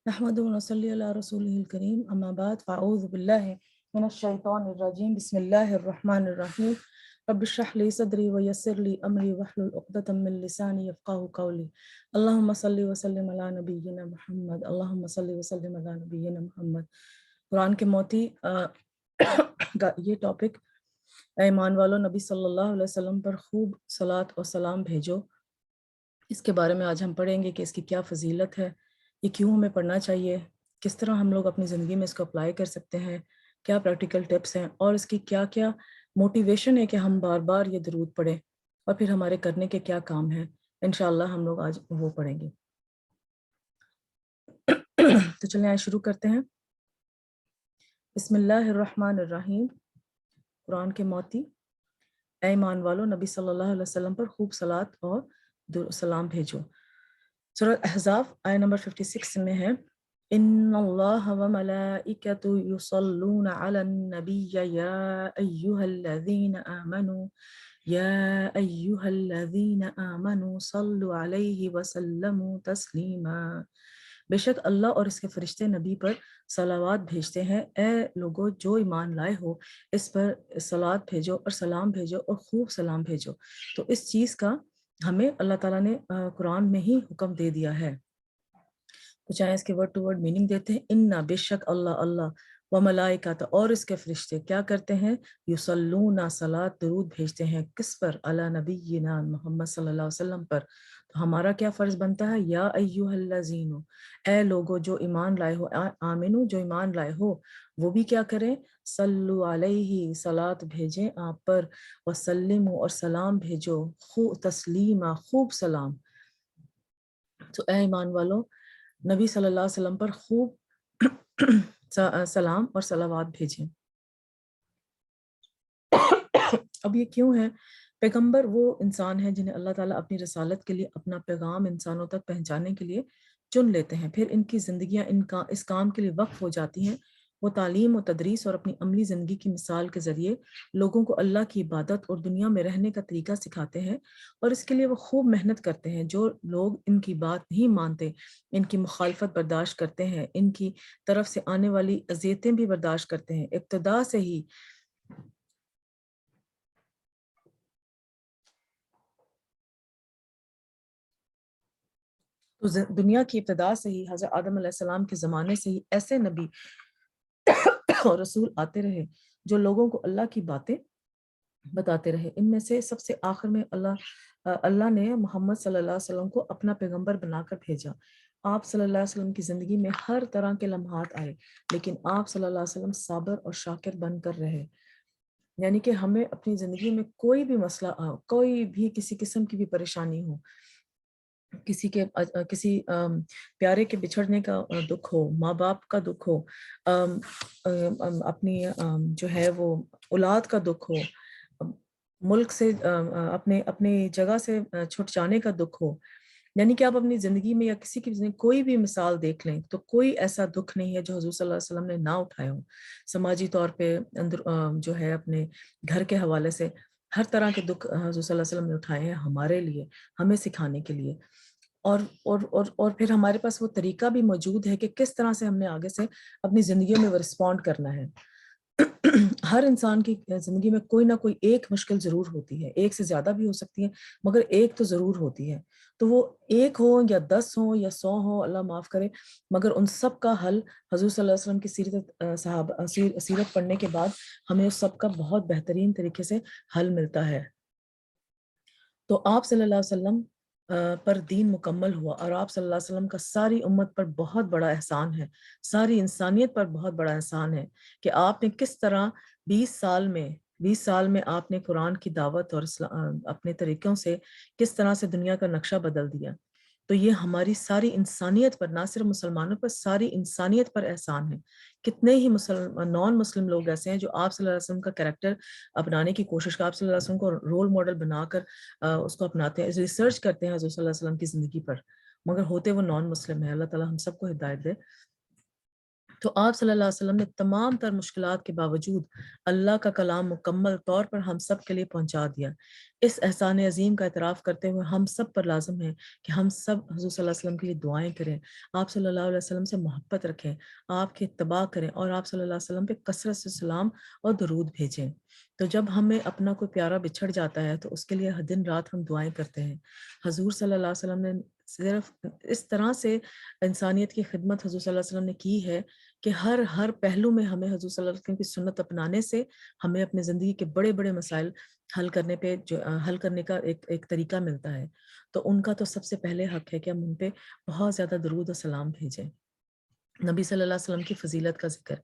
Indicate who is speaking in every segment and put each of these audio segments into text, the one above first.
Speaker 1: نحمد ونصلي على رسوله الكريم أما بعد فأعوذ بالله من الشيطان الرجيم بسم الله الرحمن الرحيم رب اشرح لي صدري ويسر لي أمري واحلل عقدة من لساني يفقهوا قولي اللهم صل وسلم على نبينا محمد اللهم صل وسلم على نبينا محمد۔ قرآن کے موتی کا یہ ٹاپک، اے ایمان والو نبی صلی اللہ علیہ وسلم پر خوب صلاۃ و سلام بھیجو، اس کے بارے میں آج ہم پڑھیں گے کہ اس کی کیا فضیلت ہے، یہ کیوں ہمیں پڑھنا چاہیے، کس طرح ہم لوگ اپنی زندگی میں اس کو اپلائی کر سکتے ہیں، کیا پریکٹیکل ٹپس ہیں، اور اس کی کیا کیا موٹیویشن ہے کہ ہم بار بار یہ درود پڑھیں، اور پھر ہمارے کرنے کے کیا کام ہیں۔ انشاءاللہ ہم لوگ آج وہ پڑھیں گے۔ تو چلیں آج شروع کرتے ہیں۔ بسم اللہ الرحمن الرحیم۔ قرآن کے موتی، اے ایمان والو نبی صلی اللہ علیہ وسلم پر خوب صلاۃ اور سلام بھیجو۔ سورہ احزاب آیت نمبر 56 میں ہے، ان اللہ وملائکتہ یصلون علی النبی یا ایہا الذین آمنوا یا ایہا الذین آمنوا صلوا علیہ وسلموا تسلیما۔ بے شک اللہ اور اس کے فرشتے نبی پر صلوات بھیجتے ہیں، اے لوگو جو ایمان لائے ہو اس پر صلوات بھیجو اور سلام بھیجو اور خوب سلام بھیجو۔ تو اس چیز کا ہمیں اللہ تعالیٰ نے قرآن میں ہی حکم دے دیا ہے۔ تو چاہے اس کے ورڈ ٹو ورڈ میننگ دیتے ہیں، انا بے شک اللہ و ملائکۃ اور اس کے فرشتے کیا کرتے ہیں، یصلون صلاۃ درود بھیجتے ہیں، کس پر، علی نبینا محمد صلی اللہ علیہ وسلم پر۔ تو ہمارا کیا فرض بنتا ہے، یا ایھا الذین، اے لوگو جو ایمان لائے ہو، آمنو جو ایمان لائے ہو وہ بھی کیا کریں، صلو علیہ صلاۃ بھیجیں آپ پر، وسلموا اور سلام بھیجو، خوب تسلیما خوب سلام۔ تو اے ایمان والو نبی صلی اللہ علیہ وسلم پر خوب سلام اور صلوات بھیجیں۔ اب یہ کیوں ہے؟ پیغمبر وہ انسان ہیں جنہیں اللہ تعالیٰ اپنی رسالت کے لیے اپنا پیغام انسانوں تک پہنچانے کے لیے چن لیتے ہیں، پھر ان کی زندگیاں اس کام کے لیے وقف ہو جاتی ہیں۔ وہ تعلیم و تدریس اور اپنی عملی زندگی کی مثال کے ذریعے لوگوں کو اللہ کی عبادت اور دنیا میں رہنے کا طریقہ سکھاتے ہیں، اور اس کے لیے وہ خوب محنت کرتے ہیں۔ جو لوگ ان کی بات نہیں مانتے، ان کی مخالفت برداشت کرتے ہیں، ان کی طرف سے آنے والی اذیتیں بھی برداشت کرتے ہیں، ابتدا سے ہی تو دنیا کی ابتدا سے ہی حضرت آدم علیہ السلام کے زمانے سے ہی ایسے نبی اور رسول آتے رہے جو لوگوں کو اللہ کی باتیں بتاتے رہے۔ ان میں سے سب سے آخر میں اللہ نے محمد صلی اللہ علیہ وسلم کو اپنا پیغمبر بنا کر بھیجا۔ آپ صلی اللہ علیہ وسلم کی زندگی میں ہر طرح کے لمحات آئے، لیکن آپ صلی اللہ علیہ وسلم صابر اور شاکر بن کر رہے۔ یعنی کہ ہمیں اپنی زندگی میں کوئی بھی مسئلہ کوئی بھی کسی قسم کی بھی پریشانی ہو، کسی پیارے کے بچھڑنے کا دکھ ہو، ماں باپ کا دکھ ہو، اپنی جو ہے وہ اولاد کا دکھ ہو، ملک سے اپنی جگہ سے چھٹ جانے کا دکھ ہو، یعنی کہ آپ اپنی زندگی میں یا کسی کی زندگی کوئی بھی مثال دیکھ لیں تو کوئی ایسا دکھ نہیں ہے جو حضور صلی اللہ علیہ وسلم نے نہ اٹھائے ہو۔ سماجی طور پہ اندر جو ہے اپنے گھر کے حوالے سے ہر طرح کے دکھ حضور صلی اللہ علیہ وسلم نے اٹھائے ہیں ہمارے لیے، ہمیں سکھانے کے لیے۔ اور پھر ہمارے پاس وہ طریقہ بھی موجود ہے کہ کس طرح سے ہم نے آگے سے اپنی زندگیوں میں وہ رسپونڈ کرنا ہے۔ ہر انسان کی زندگی میں کوئی نہ کوئی ایک مشکل ضرور ہوتی ہے، ایک سے زیادہ بھی ہو سکتی ہے مگر ایک تو ضرور ہوتی ہے۔ تو وہ ایک ہو یا 10 ہو یا 100 ہو، اللہ معاف کرے، مگر ان سب کا حل حضور صلی اللہ علیہ وسلم کی سیرت پڑھنے کے بعد ہمیں اس سب کا بہت بہترین طریقے سے حل ملتا ہے۔ تو آپ صلی اللہ علیہ وسلم پر دین مکمل ہوا، اور آپ صلی اللہ علیہ وسلم کا ساری امت پر بہت بڑا احسان ہے، ساری انسانیت پر بہت بڑا احسان ہے کہ آپ نے کس طرح 20 سال میں آپ نے قرآن کی دعوت اور اپنے طریقوں سے کس طرح سے دنیا کا نقشہ بدل دیا۔ تو یہ ہماری ساری انسانیت پر، نہ صرف مسلمانوں پر، ساری انسانیت پر احسان ہے۔ کتنے ہی نان مسلم لوگ ایسے ہیں جو آپ صلی اللہ علیہ وسلم کا کریکٹر اپنانے کی کوشش آپ صلی اللہ علیہ وسلم کو رول ماڈل بنا کر اس کو اپناتے ہیں، ریسرچ کرتے ہیں حضور صلی اللہ علیہ وسلم کی زندگی پر، مگر ہوتے وہ نان مسلم ہیں۔ اللہ تعالیٰ ہم سب کو ہدایت دے۔ تو آپ صلی اللہ علیہ وسلم نے تمام تر مشکلات کے باوجود اللہ کا کلام مکمل طور پر ہم سب کے لیے پہنچا دیا۔ اس احسان عظیم کا اعتراف کرتے ہوئے ہم سب پر لازم ہے کہ ہم سب حضور صلی اللہ علیہ وسلم کے لیے دعائیں کریں، آپ صلی اللہ علیہ وسلم سے محبت رکھیں، آپ کی اتباع کریں اور آپ صلی اللہ علیہ وسلم پہ کثرت سے سلام اور درود بھیجیں۔ تو جب ہمیں اپنا کوئی پیارا بچھڑ جاتا ہے تو اس کے لیے دن رات ہم دعائیں کرتے ہیں۔ حضور صلی اللہ علیہ وسلم نے صرف اس طرح سے انسانیت کی خدمت حضور صلی اللہ علیہ وسلم نے کی ہے کہ ہر پہلو میں ہمیں حضور صلی اللہ علیہ وسلم کی سنت اپنانے سے ہمیں اپنے زندگی کے بڑے بڑے مسائل حل کرنے کا ایک طریقہ ملتا ہے۔ تو ان کا تو سب سے پہلے حق ہے کہ ہم ان پہ بہت زیادہ درود و سلام بھیجیں۔ نبی صلی اللہ علیہ وسلم کی فضیلت کا ذکر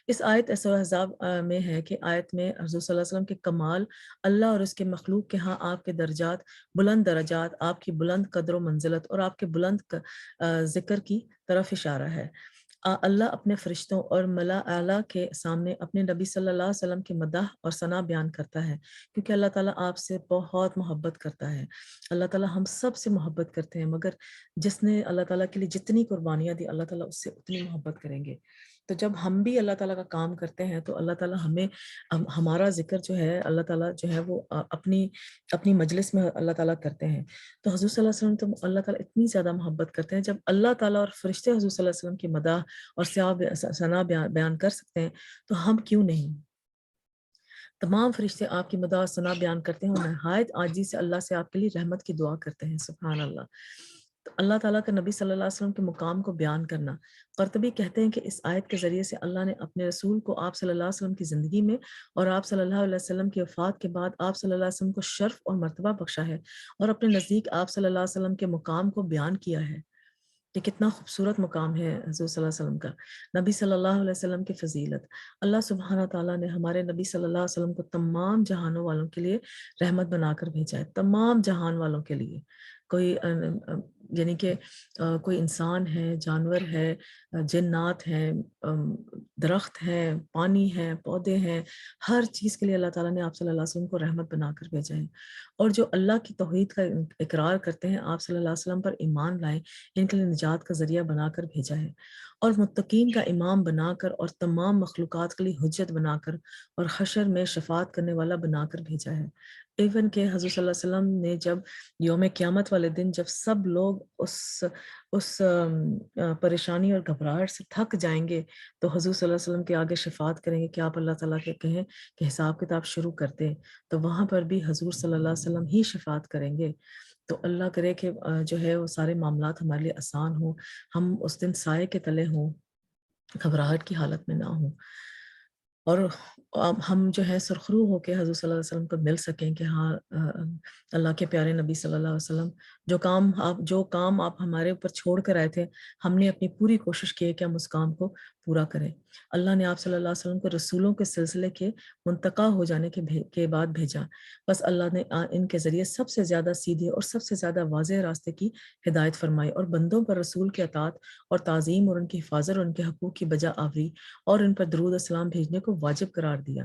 Speaker 1: اس آیت احزاب میں ہے کہ آیت میں حضور صلی اللہ علیہ وسلم کے کمال، اللہ اور اس کے مخلوق کے ہاں آپ کے بلند درجات، آپ کی بلند قدر و منزلت اور آپ کے بلند ذکر کی طرف اشارہ ہے۔ اللہ اپنے فرشتوں اور ملا اعلیٰ کے سامنے اپنے نبی صلی اللہ علیہ وسلم کے مدح اور ثنا بیان کرتا ہے، کیونکہ اللہ تعالیٰ آپ سے بہت محبت کرتا ہے۔ اللہ تعالیٰ ہم سب سے محبت کرتے ہیں، مگر جس نے اللہ تعالیٰ کے لیے جتنی قربانیاں دی اللہ تعالیٰ اس سے اتنی محبت کریں گے۔ تو جب ہم بھی اللہ تعالیٰ کا کام کرتے ہیں تو اللہ تعالیٰ ہمیں ہمارا ذکر جو ہے اللہ تعالیٰ جو ہے وہ اپنی مجلس میں اللہ تعالیٰ کرتے ہیں۔ تو حضور صلی اللہ علیہ وسلم تو اللہ تعالیٰ اتنی زیادہ محبت کرتے ہیں، جب اللہ تعالیٰ اور فرشتے حضور صلی اللہ علیہ وسلم کی مدح اور ثنا بیان کر سکتے ہیں تو ہم کیوں نہیں؟ تمام فرشتے آپ کی مدح اور ثنا بیان کرتے ہیں اور نہایت عاجزی سے اللہ سے آپ کے لیے رحمت کی دعا کرتے ہیں۔ سبحان اللہ۔ تو اللہ تعالیٰ کا نبی صلی اللہ علیہ وسلم کے مقام کو بیان کرنا، قرطبی کہتے ہیں کہ اس آیت کے ذریعے سے اللہ نے اپنے رسول کو آپ صلی اللہ علیہ وسلم کی زندگی میں اور آپ صلی اللہ علیہ وسلم کی وفات کے بعد آپ صلی اللہ علیہ وسلم کو شرف اور مرتبہ بخشا ہے اور اپنے نزدیک آپ صلی اللہ علیہ وسلم کے مقام کو بیان کیا ہے۔ یہ کتنا خوبصورت مقام ہے حضور صلی اللہ علیہ وسلم کا۔ نبی صلی اللہ علیہ وسلم کی فضیلت، اللہ سبحانہ تعالیٰ نے ہمارے نبی صلی اللہ علیہ وسلم کو تمام جہانوں والوں کے لیے رحمت بنا کر بھیجا ہے، تمام جہان والوں کے لیے۔ کوئی یعنی کہ کوئی انسان ہے، جانور ہے، جنات ہیں، درخت ہیں، پانی ہے، پودے ہیں، ہر چیز کے لیے اللہ تعالیٰ نے آپ صلی اللہ علیہ وسلم کو رحمت بنا کر بھیجا ہے۔ اور جو اللہ کی توحید کا اقرار کرتے ہیں، آپ صلی اللہ علیہ وسلم پر ایمان لائیں، ان کے لیے نجات کا ذریعہ بنا کر بھیجا ہے، اور متقین کا امام بنا کر اور تمام مخلوقات کے لیے حجت بنا کر اور حشر میں شفاعت کرنے والا بنا کر بھیجا ہے۔ ایون کہ حضور صلی اللہ علیہ وسلم نے جب یوم قیامت والے دن جب سب لوگ اس پریشانی اور گھبراہٹ سے تھک جائیں گے تو حضور صلی اللہ علیہ وسلم کے آگے شفاعت کریں گے کہ آپ اللہ تعالیٰ کے کہیں کہ حساب کتاب شروع کر دیں، تو وہاں پر بھی حضور صلی اللہ علیہ وسلم ہی شفاعت کریں گے۔ تو اللہ کرے کہ جو ہے وہ سارے معاملات ہمارے لیے آسان ہوں، ہم اس دن سائے کے تلے ہوں، گھبراہٹ کی حالت میں نہ ہوں، اور اب ہم جو ہے سرخرو ہو کے حضور صلی اللہ علیہ وسلم کو مل سکیں کہ ہاں اللہ کے پیارے نبی صلی اللہ علیہ وسلم جو کام آپ ہمارے اوپر چھوڑ کر آئے تھے، ہم نے اپنی پوری کوشش کی ہے کہ ہم اس کام کو پورا کریں۔ اللہ نے آپ صلی اللہ علیہ وسلم کو رسولوں کے سلسلے کے منتقل ہو جانے کے بعد بھیجا، بس اللہ نے ان کے ذریعے سب سے زیادہ سیدھے اور سب سے زیادہ واضح راستے کی ہدایت فرمائی، اور بندوں پر رسول کی اطاعت اور تعظیم اور ان کی حفاظت اور ان کے حقوق کی بجا آوری اور ان پر درود السلام بھیجنے کو واجب قرار دیا۔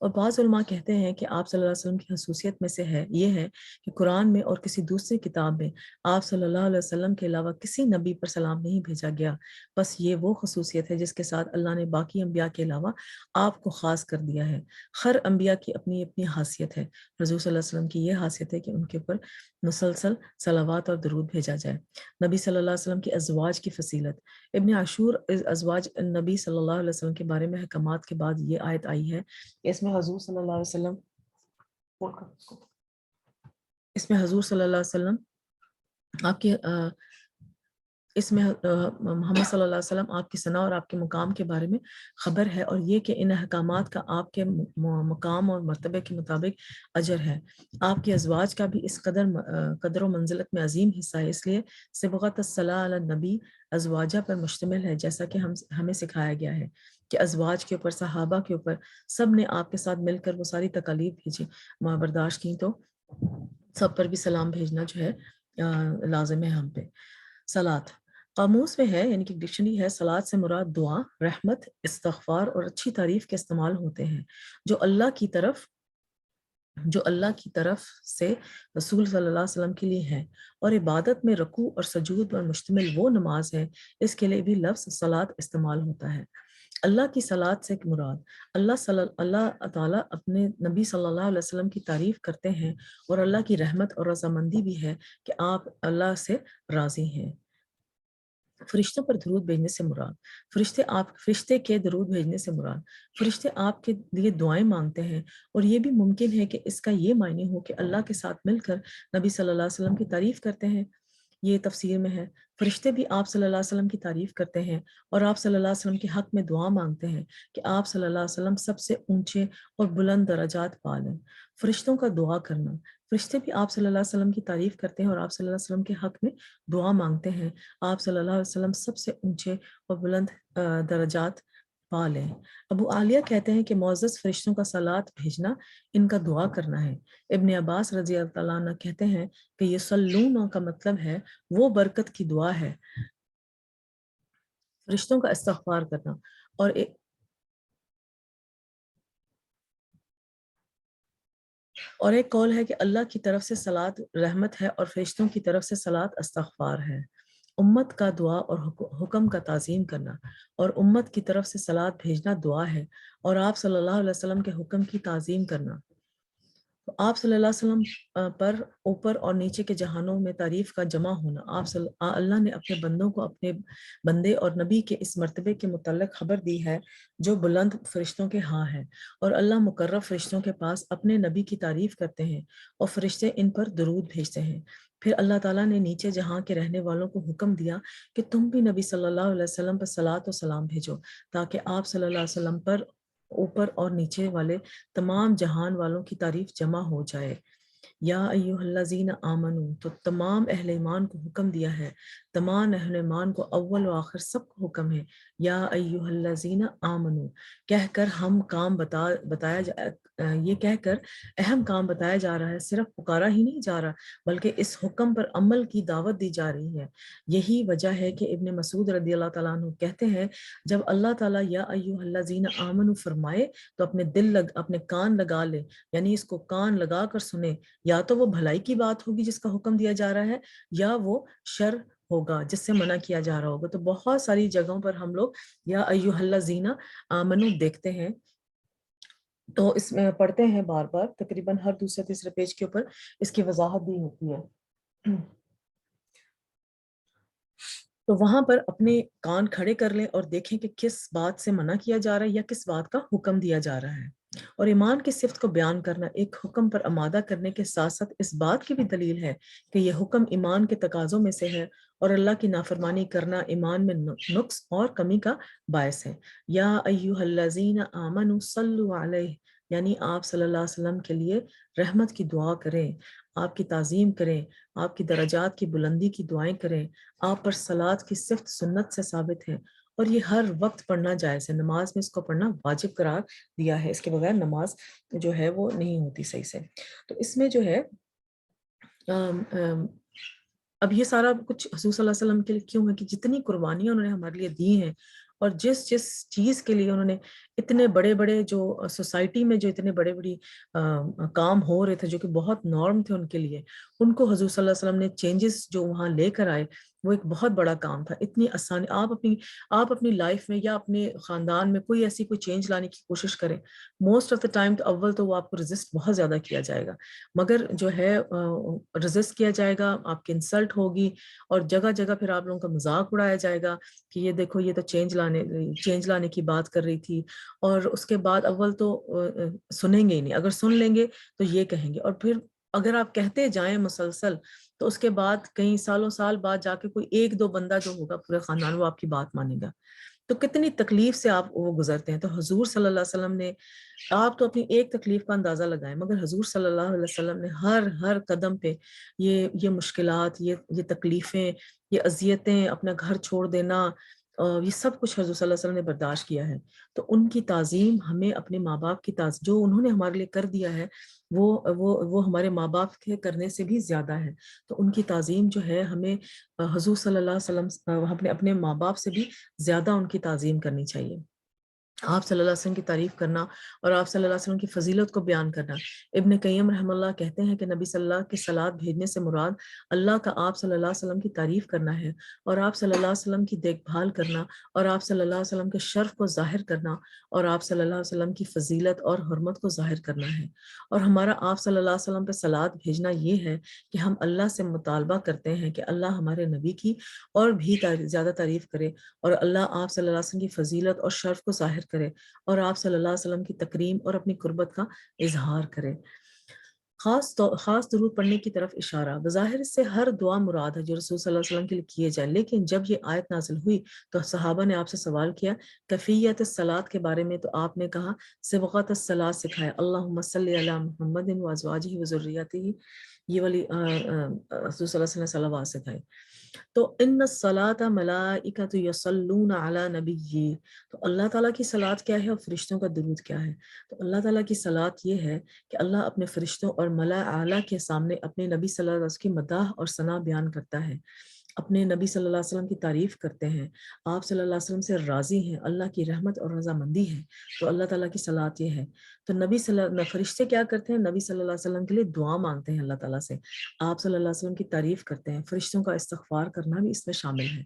Speaker 1: اور بعض علماء کہتے ہیں کہ آپ صلی اللہ علیہ وسلم کی خصوصیت میں سے یہ ہے کہ قرآن میں اور کسی دوسری کتاب میں آپ صلی اللہ علیہ وسلم کے علاوہ کسی نبی پر سلام نہیں بھیجا گیا، بس یہ وہ خصوصیت ہے جس کے ساتھ اللہ نے باقی انبیاء کے علاوہ آپ کو خاص کر دیا ہے۔ ہر انبیاء کی اپنی اپنی حیثیت ہے، حضور صلی اللہ علیہ وسلم کی یہ حیثیت ہے کہ ان کے اوپر مسلسل صلوات اور درود بھیجا جائے۔ نبی صلی اللہ علیہ وسلم کی ازواج کی فضیلت، ابن عاشور ازواج نبی صلی اللہ علیہ وسلم کے بارے میں احکامات کے بعد یہ آیت آئی ہے، اس میں حضور صلی اللہ علیہ وسلم آپ کی اس میں محمد صلی اللہ علیہ وسلم آپ کی ثنا اور آپ کے مقام کے بارے میں خبر ہے، اور یہ کہ ان احکامات کا آپ کے مقام اور مرتبے کے مطابق اجر ہے۔ آپ کی ازواج کا بھی اس قدر و منزلت میں عظیم حصہ ہے، اس لیے صبغت الصلاۃ علی النبی ازواجہ پر مشتمل ہے، جیسا کہ ہمیں سکھایا گیا ہے کہ ازواج کے اوپر، صحابہ کے اوپر، سب نے آپ کے ساتھ مل کر وہ ساری تکالیف بھیجی، برداشت کی، تو سب پر بھی سلام بھیجنا جو ہے لازم ہے ہم پہ۔ صلات قاموس میں ہے، یعنی کہ ڈکشنری ہے، صلات سے مراد دعا، رحمت، استغفار اور اچھی تعریف کے استعمال ہوتے ہیں جو اللہ کی طرف سے رسول صلی اللہ علیہ وسلم کے لیے ہے، اور عبادت میں رکوع اور سجود پر مشتمل وہ نماز ہے، اس کے لیے بھی لفظ صلات استعمال ہوتا ہے۔ اللہ کی صلات سے مراد اللہ تعالیٰ اپنے نبی صلی اللہ علیہ وسلم کی تعریف کرتے ہیں، اور اللہ کی رحمت اور رضامندی بھی ہے کہ آپ اللہ سے راضی ہیں۔ فرشتوں پر درود بھیجنے سے مراد فرشتے کے درود بھیجنے سے مراد فرشتے آپ کے لیے دعائیں مانگتے ہیں، اور یہ بھی ممکن ہے کہ اس کا یہ معنی ہو کہ اللہ کے ساتھ مل کر نبی صلی اللہ علیہ وسلم کی تعریف کرتے ہیں۔ یہ تفسیر میں ہے، فرشتے بھی آپ صلی اللہ علیہ وسلم کی تعریف کرتے ہیں اور آپ صلی اللہ علیہ وسلم کے حق میں دعا مانگتے ہیں کہ آپ صلی اللہ علیہ وسلم سب سے اونچے اور بلند درجات پا لیں۔ فرشتوں کا دعا کرنا، فرشتے بھی آپ صلی اللہ علیہ وسلم کی تعریف کرتے ہیں اور آپ صلی اللہ علیہ وسلم کے حق میں دعا مانگتے ہیں، آپ صلی اللہ علیہ وسلم سب سے اونچے اور بلند درجات پا لیں۔ ابو عالیہ کہتے ہیں کہ معزز فرشتوں کا صلات بھیجنا ان کا دعا کرنا ہے۔ ابن عباس رضی اللہ تعالیٰ عنہ کہتے ہیں کہ یہ صلون کا مطلب ہے وہ برکت کی دعا ہے، فرشتوں کا استغفار کرنا۔ اور ایک قول ہے کہ اللہ کی طرف سے صلات رحمت ہے اور فرشتوں کی طرف سے صلات استغفار ہے۔ امت کا دعا اور حکم کا تعظیم کرنا، اور امت کی طرف سے صلات بھیجنا دعا ہے، اور آپ صلی اللہ علیہ وسلم کے حکم کی تعظیم کرنا۔ آپ صلی اللہ علیہ وسلم پر اوپر اور نیچے کے جہانوں میں تعریف کا جمع ہونا۔ اللہ نے اپنے بندوں کو اپنے بندے اور نبی کے اس مرتبے کے متعلق خبر دی ہے جو بلند فرشتوں کے ہاں ہے، اور اللہ مقرب فرشتوں کے پاس اپنے نبی کی تعریف کرتے ہیں اور فرشتے ان پر درود بھیجتے ہیں۔ پھر اللہ تعالیٰ نے نیچے جہاں کے رہنے والوں کو حکم دیا کہ تم بھی نبی صلی اللہ علیہ وسلم پر صلات و سلام بھیجو، تاکہ آپ صلی اللہ علیہ وسلم پر اوپر اور نیچے والے تمام جہان والوں کی تعریف جمع ہو جائے۔ یا ایھا الذین آمنو، تو تمام اہل ایمان کو حکم دیا ہے، تمام اہل ایمان کو اول و آخر سب کو حکم ہے، یا ایھا الذین آمنو کہہ کر یہ کہہ کر اہم کام بتایا جا رہا ہے، صرف پکارا ہی نہیں جا رہا بلکہ اس حکم پر عمل کی دعوت دی جا رہی ہے۔ یہی وجہ ہے کہ ابن مسعود رضی اللہ تعالیٰ عنہ کہتے ہیں جب اللہ تعالیٰ یا ایھا الذین آمنو فرمائے تو اپنے کان لگا لے، یعنی اس کو کان لگا کر سنے، یا تو وہ بھلائی کی بات ہوگی جس کا حکم دیا جا رہا ہے، یا وہ شر ہوگا جس سے منع کیا جا رہا ہوگا۔ تو بہت ساری جگہوں پر ہم لوگ یا ایھا الذین آمنو دیکھتے ہیں، تو اس میں پڑھتے ہیں بار بار، تقریباً ہر دوسرے تیسرے پیج کے اوپر اس کی وضاحت دی ہوتی ہے۔ تو وہاں پر اپنے کان کھڑے کر لیں اور دیکھیں کہ کس بات سے منع کیا جا رہا ہے یا کس بات کا حکم دیا جا رہا ہے۔ اور ایمان کی صفت کو بیان کرنا ایک حکم پر آمادہ کرنے کے ساتھ ساتھ اس بات کی بھی دلیل ہے کہ یہ حکم ایمان کے تقاضوں میں سے ہے، اور اللہ کی نافرمانی کرنا ایمان میں نقص اور کمی کا باعث ہے۔ یا ایھا الذین آمنوا صلوا علیہ، یعنی آپ صلی اللہ علیہ وسلم کے لیے رحمت کی دعا کریں، آپ کی تعظیم کریں، آپ کی درجات کی بلندی کی دعائیں کریں۔ آپ پر صلات کی صفت سنت سے ثابت ہے، اور یہ ہر وقت پڑھنا جائز ہے، نماز میں اس کو پڑھنا واجب قرار دیا ہے، اس کے بغیر نماز جو ہے وہ نہیں ہوتی صحیح سے۔ تو اس میں جو ہے اب یہ سارا کچھ حضور صلی اللہ علیہ وسلم کے لیے کیوں ہے کہ جتنی قربانیاں انہوں نے ہمارے لیے دی ہیں، اور جس چیز کے لیے انہوں نے اتنے بڑے بڑے جو سوسائٹی میں جو اتنے بڑے بڑی کام ہو رہے تھے جو کہ بہت نارم تھے ان کے لیے، ان کو حضور صلی اللہ علیہ وسلم نے چینجز جو وہاں لے کر آئے، وہ ایک بہت بڑا کام تھا۔ اتنی آسانی آپ اپنی لائف میں یا اپنے خاندان میں کوئی ایسی کوئی چینج لانے کی کوشش کریں، موسٹ آف دا ٹائم تو اول تو وہ آپ کو رزسٹ بہت زیادہ کیا جائے گا، مگر جو ہے رزسٹ کیا جائے گا، آپ کی انسلٹ ہوگی، اور جگہ جگہ پھر آپ لوگوں کا مذاق اڑایا جائے گا کہ یہ دیکھو یہ تو چینج لانے کی بات کر رہی تھی، اور اس کے بعد اول تو سنیں گے ہی نہیں، اگر سن لیں گے تو یہ کہیں گے، اور پھر اگر آپ کہتے جائیں مسلسل تو اس کے بعد کئی سالوں سال بعد جا کے کوئی ایک دو بندہ جو ہوگا پورے خاندان وہ آپ کی بات مانے گا۔ تو کتنی تکلیف سے آپ وہ گزرتے ہیں۔ تو حضور صلی اللہ علیہ وسلم نے، آپ تو اپنی ایک تکلیف کا اندازہ لگائیں، مگر حضور صلی اللہ علیہ وسلم نے ہر قدم پہ یہ مشکلات، یہ تکلیفیں، یہ اذیتیں، اپنا گھر چھوڑ دینا، یہ سب کچھ حضور صلی اللہ علیہ وسلم نے برداشت کیا ہے۔ تو ان کی تعظیم ہمیں اپنے ماں باپ کی تعظیم جو انہوں نے ہمارے لیے کر دیا ہے وہ ہمارے ماں باپ کے کرنے سے بھی زیادہ ہے۔ تو ان کی تعظیم جو ہے ہمیں حضور صلی اللہ علیہ وسلم اپنے ماں باپ سے بھی زیادہ ان کی تعظیم کرنی چاہیے۔ آپ صلی اللہ علیہ وسلم کی تعریف کرنا اور آپ صلی اللہ علیہ وسلم کی فضیلت کو بیان کرنا۔ ابن قیم رحمہ اللہ کہتے ہیں کہ نبی صلی اللہ کی صلات بھیجنے سے مراد اللہ کا آپ صلی اللہ علیہ وسلم کی تعریف کرنا ہے، اور آپ صلی اللہ علیہ وسلم کی دیکھ بھال کرنا، اور آپ صلی اللہ علیہ وسلم کے شرف کو ظاہر کرنا، اور آپ صلی اللہ علیہ وسلم کی فضیلت اور حرمت کو ظاہر کرنا ہے۔ اور ہمارا آپ صلی اللہ علیہ وسلم پہ صلات بھیجنا یہ ہے کہ ہم اللہ سے مطالبہ کرتے ہیں کہ اللہ ہمارے نبی کی اور بھی زیادہ تعریف کرے، اور اللہ آپ صلی اللہ علیہ وسلم کی فضیلت اور شرف کو ظاہر کرے، اور آپ صلی اللہ علیہ وسلم کی تکریم اور اپنی قربت کا اظہار کرے۔ خاص درود پڑھنے کی طرف اشارہ۔ بظاہر اس سے ہر دعا مراد ہے جو رسول صلی اللہ علیہ وسلم کے لیے کیے جائیں، لیکن جب یہ آیت نازل ہوئی تو صحابہ نے آپ سے سوال کیا کیفیت الصلاۃ کے بارے میں، تو آپ نے کہا صبغۃ الصلاۃ سکھائے، اللہم صلی علی محمد و ازواجہ و ذریتہ، یہ والی رسول صلی اللہ علیہ وسلم نے صلوات سکھائی۔ تو ان الصلاۃ ملائکۃ یصلون علی نبی، تو اللہ تعالیٰ کی صلات کیا ہے اور فرشتوں کا درود کیا ہے؟ تو اللہ تعالیٰ کی صلات یہ ہے کہ اللہ اپنے فرشتوں اور ملائکہ اعلیٰ کے سامنے اپنے نبی صلی اللہ علیہ وسلم کی مداح اور ثنا بیان کرتا ہے، اپنے نبی صلی اللہ علیہ وسلم کی تعریف کرتے ہیں، آپ صلی اللہ علیہ وسلم سے راضی ہیں، اللہ کی رحمت اور رضامندی ہے، تو اللہ تعالیٰ کی صلات یہ ہے۔ تو فرشتے کیا کرتے ہیں؟ نبی صلی اللہ علیہ وسلم کے لیے دعا مانگتے ہیں اللہ تعالیٰ سے، آپ صلی اللہ علیہ وسلم کی تعریف کرتے ہیں، فرشتوں کا استغفار کرنا بھی اس میں شامل ہے۔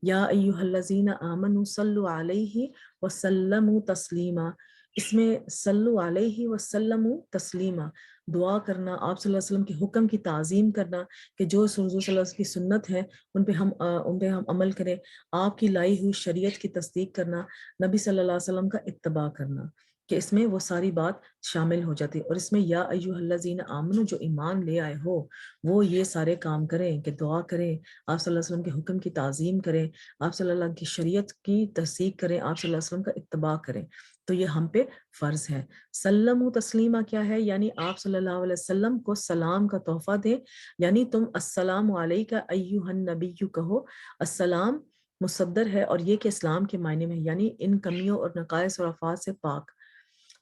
Speaker 1: یا ایھا الذین آمنوا صلوا علیہ وسلموا تسلیما، اس میں صلو علیہ وسلموا تسلیما، دعا کرنا، آپ صلی اللہ علیہ وسلم کے حکم کی تعظیم کرنا کہ جو حضور صلی اللہ علیہ وسلم کی سنت ہے ان پہ ہم عمل کریں، آپ کی لائی ہوئی شریعت کی تصدیق کرنا، نبی صلی اللہ علیہ وسلم کا اتباع کرنا، کہ اس میں وہ ساری بات شامل ہو جاتی ہے۔ اور اس میں یا ایھا الذین آمنوا، جو ایمان لے آئے ہو وہ یہ سارے کام کریں کہ دعا کریں، آپ صلی اللہ علیہ وسلم کے حکم کی تعظیم کریں، آپ صلی اللہ علیہ وسلم کی شریعت کی تصدیق کریں، آپ صلی اللہ علیہ وسلم کا اتباع کریں، تو یہ ہم پہ فرض ہے۔ سلم و تسلیمہ کیا ہے؟ یعنی آپ صلی اللہ علیہ وسلم کو سلام کا تحفہ دیں، یعنی تم السلام علیکہ ایھا النبی کہو، السلام مصدر ہے اور یہ کہ اسلام کے معنی میں، یعنی ان کمیوں اور نقائص اور آفات سے پاک۔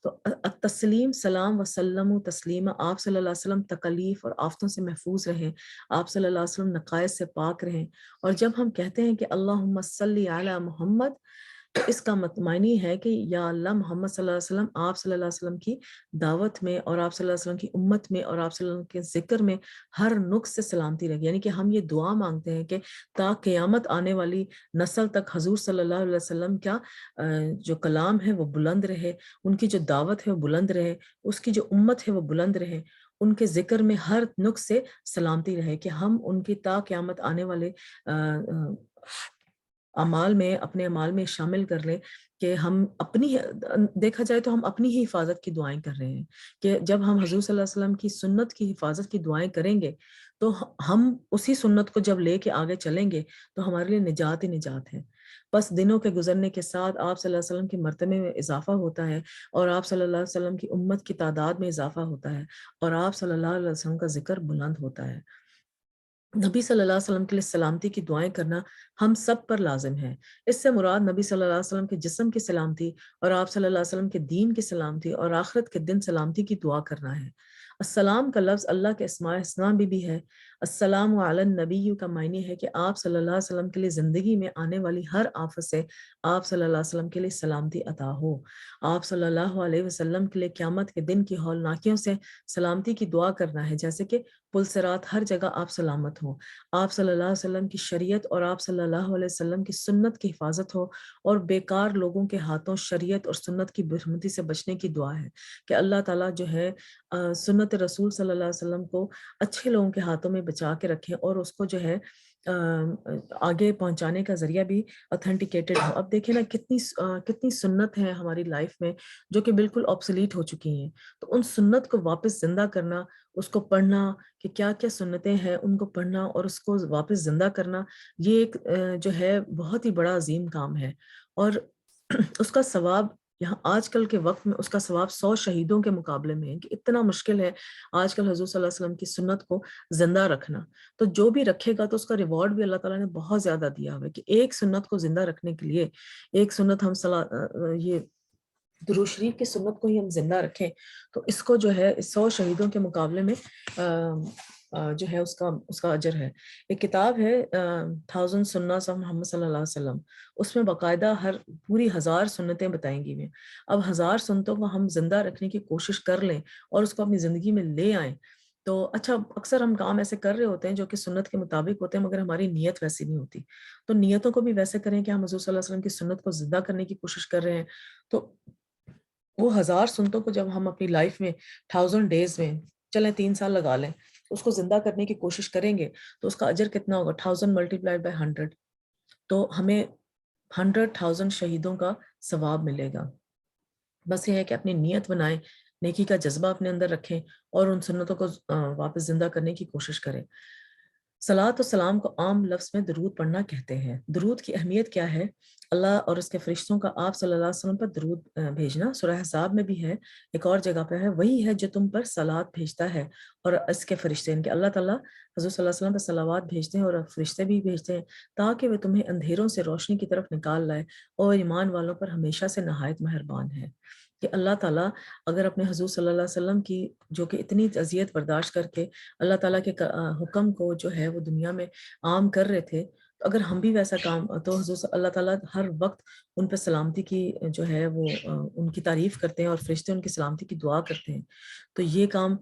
Speaker 1: تو التسلیم سلام وسلم و تسلیم، آپ صلی اللہ علیہ وسلم تکلیف اور آفتوں سے محفوظ رہیں، آپ صلی اللہ علیہ وسلم نقائص سے پاک رہیں۔ اور جب ہم کہتے ہیں کہ اللہم صلی علی محمد، تو اس کا معنی ہے کہ یا اللہ محمد صلی اللہ علیہ وسلم، آپ صلی اللہ علیہ وسلم کی دعوت میں اور آپ صلی اللہ علیہ وسلم کی امت میں اور آپ صلی اللہ علیہ وسلم کے ذکر میں ہر نقص سے سلامتی رہے، یعنی کہ ہم یہ دعا مانگتے ہیں کہ تا قیامت آنے والی نسل تک حضور صلی اللہ علیہ وسلم کا جو کلام ہے وہ بلند رہے، ان کی جو دعوت ہے وہ بلند رہے، اس کی جو امت ہے وہ بلند رہے، ان کے ذکر میں ہر نقص سے سلامتی رہے، کہ ہم ان کی تا قیامت آنے والے اعمال میں، اپنے اعمال میں شامل کر لیں، کہ ہم اپنی، دیکھا جائے تو ہم اپنی ہی حفاظت کی دعائیں کر رہے ہیں، کہ جب ہم حضور صلی اللہ علیہ وسلم کی سنت کی حفاظت کی دعائیں کریں گے تو ہم اسی سنت کو جب لے کے آگے چلیں گے تو ہمارے لیے نجات ہی نجات ہے۔ بس دنوں کے گزرنے کے ساتھ آپ صلی اللہ علیہ وسلم کے مرتبے میں اضافہ ہوتا ہے، اور آپ صلی اللہ علیہ وسلم کی امت کی تعداد میں اضافہ ہوتا ہے، اور آپ صلی اللہ علیہ وسلم کا ذکر بلند ہوتا ہے۔ نبی صلی اللہ علیہ وسلم کے لیے سلامتی کی دعائیں کرنا ہم سب پر لازم ہے۔ اس سے مراد نبی صلی اللہ علیہ وسلم کے جسم کی سلامتی اور آپ صلی اللہ علیہ وسلم کے دین کی سلامتی اور آخرت کے دن سلامتی کی دعا کرنا ہے۔ السلام کا لفظ اللہ کے اسماء الحسنہ بھی ہے۔ السلام علی النبی کا معنی ہے کہ آپ صلی اللہ علیہ وسلم کے لیے زندگی میں آنے والی ہر آفت سے آپ صلی اللہ علیہ وسلم کے لیے سلامتی عطا ہو۔ آپ صلی اللہ علیہ وسلم کے لیے قیامت کے دن کی ہولناکیوں سے سلامتی کی دعا کرنا ہے، جیسے کہ پل صراط ہر جگہ آپ سلامت ہوں، آپ صلی اللہ علیہ وسلم کی شریعت اور آپ صلی اللہ علیہ وسلم کی سنت کی حفاظت ہو، اور بیکار لوگوں کے ہاتھوں شریعت اور سنت کی برہمتی سے بچنے کی دعا ہے کہ اللہ تعالیٰ جو ہے سنت رسول صلی اللہ علیہ وسلم کو اچھے لوگوں کے ہاتھوں میں بچا کے رکھیں، اور اس کو جو ہے آگے پہنچانے کا ذریعہ بھی اتھینٹیکیٹڈ ہو۔ اب دیکھیں نا کتنی سنت ہے ہماری لائف میں جو کہ بالکل آبسلیٹ ہو چکی ہیں، تو ان سنت کو واپس زندہ کرنا، اس کو پڑھنا کہ کیا کیا سنتیں ہیں ان کو پڑھنا اور اس کو واپس زندہ کرنا، یہ ایک جو ہے بہت ہی بڑا عظیم کام ہے، اور اس کا ثواب یہاں آج کل کے وقت میں اس کا ثواب 100 شہیدوں کے مقابلے میں ہے، کہ اتنا مشکل ہے آج کل حضور صلی اللہ علیہ وسلم کی سنت کو زندہ رکھنا۔ تو جو بھی رکھے گا تو اس کا ریوارڈ بھی اللہ تعالیٰ نے بہت زیادہ دیا ہوا ہے، کہ ایک سنت کو زندہ رکھنے کے لیے، ایک سنت ہم یہ درود شریف کی سنت کو ہی ہم زندہ رکھیں تو اس کو جو ہے 100 شہیدوں کے مقابلے میں جو ہے اس کا اجر ہے. ایک کتاب ہے 1000 سنت آف محمد صلی اللہ علیہ وسلم، اس میں باقاعدہ پوری 1000 سنتیں بتائیں گی میں. اب 1000 سنتوں کو ہم زندہ رکھنے کی کوشش کر لیں اور اس کو اپنی زندگی میں لے آئیں تو اچھا. اکثر ہم کام ایسے کر رہے ہوتے ہیں جو کہ سنت کے مطابق ہوتے ہیں، مگر ہماری نیت ویسی نہیں ہوتی. تو نیتوں کو بھی ویسے کریں کہ ہم حضور صلی اللہ علیہ وسلم کی سنت کو زندہ کرنے کی کوشش کر رہے ہیں. تو وہ 1000 سنتوں کو جب ہم اپنی لائف میں 1000 ڈیز میں چلیں 3 سال لگا لیں اس کو زندہ کرنے کی کوشش کریں گے تو اس کا اجر کتنا ہوگا؟ 1000 ملٹیپلائڈ بائی 100. تو ہمیں 100,000 شہیدوں کا ثواب ملے گا. بس یہ ہے کہ اپنی نیت بنائیں، نیکی کا جذبہ اپنے اندر رکھیں اور ان سنتوں کو واپس زندہ کرنے کی کوشش کریں. صلاۃ و سلام کو عام لفظ میں درود پڑھنا کہتے ہیں. درود کی اہمیت کیا ہے؟ اللہ اور اس کے فرشتوں کا آپ صلی اللہ علیہ وسلم پر درود بھیجنا سورہ احزاب میں بھی ہے، ایک اور جگہ پہ ہے. وہی ہے جو تم پر صلوات بھیجتا ہے اور اس کے فرشتے، ان کے اللہ تعالیٰ حضور صلی اللہ علیہ وسلم پر صلوات بھیجتے ہیں اور فرشتے بھی بھیجتے ہیں تاکہ وہ تمہیں اندھیروں سے روشنی کی طرف نکال لائے اور ایمان والوں پر ہمیشہ سے نہایت مہربان ہے. کہ اللہ تعالیٰ اگر اپنے حضور صلی اللہ علیہ وسلم کی جو کہ اتنی اذیت برداشت کر کے اللہ تعالیٰ کے حکم کو جو ہے وہ دنیا میں عام کر رہے تھے، تو اگر ہم بھی ویسا کام، تو حضور اللہ تعالیٰ ہر وقت ان پہ سلامتی کی جو ہے وہ ان کی تعریف کرتے ہیں اور فرشتے ان کی سلامتی کی دعا کرتے ہیں. تو یہ کام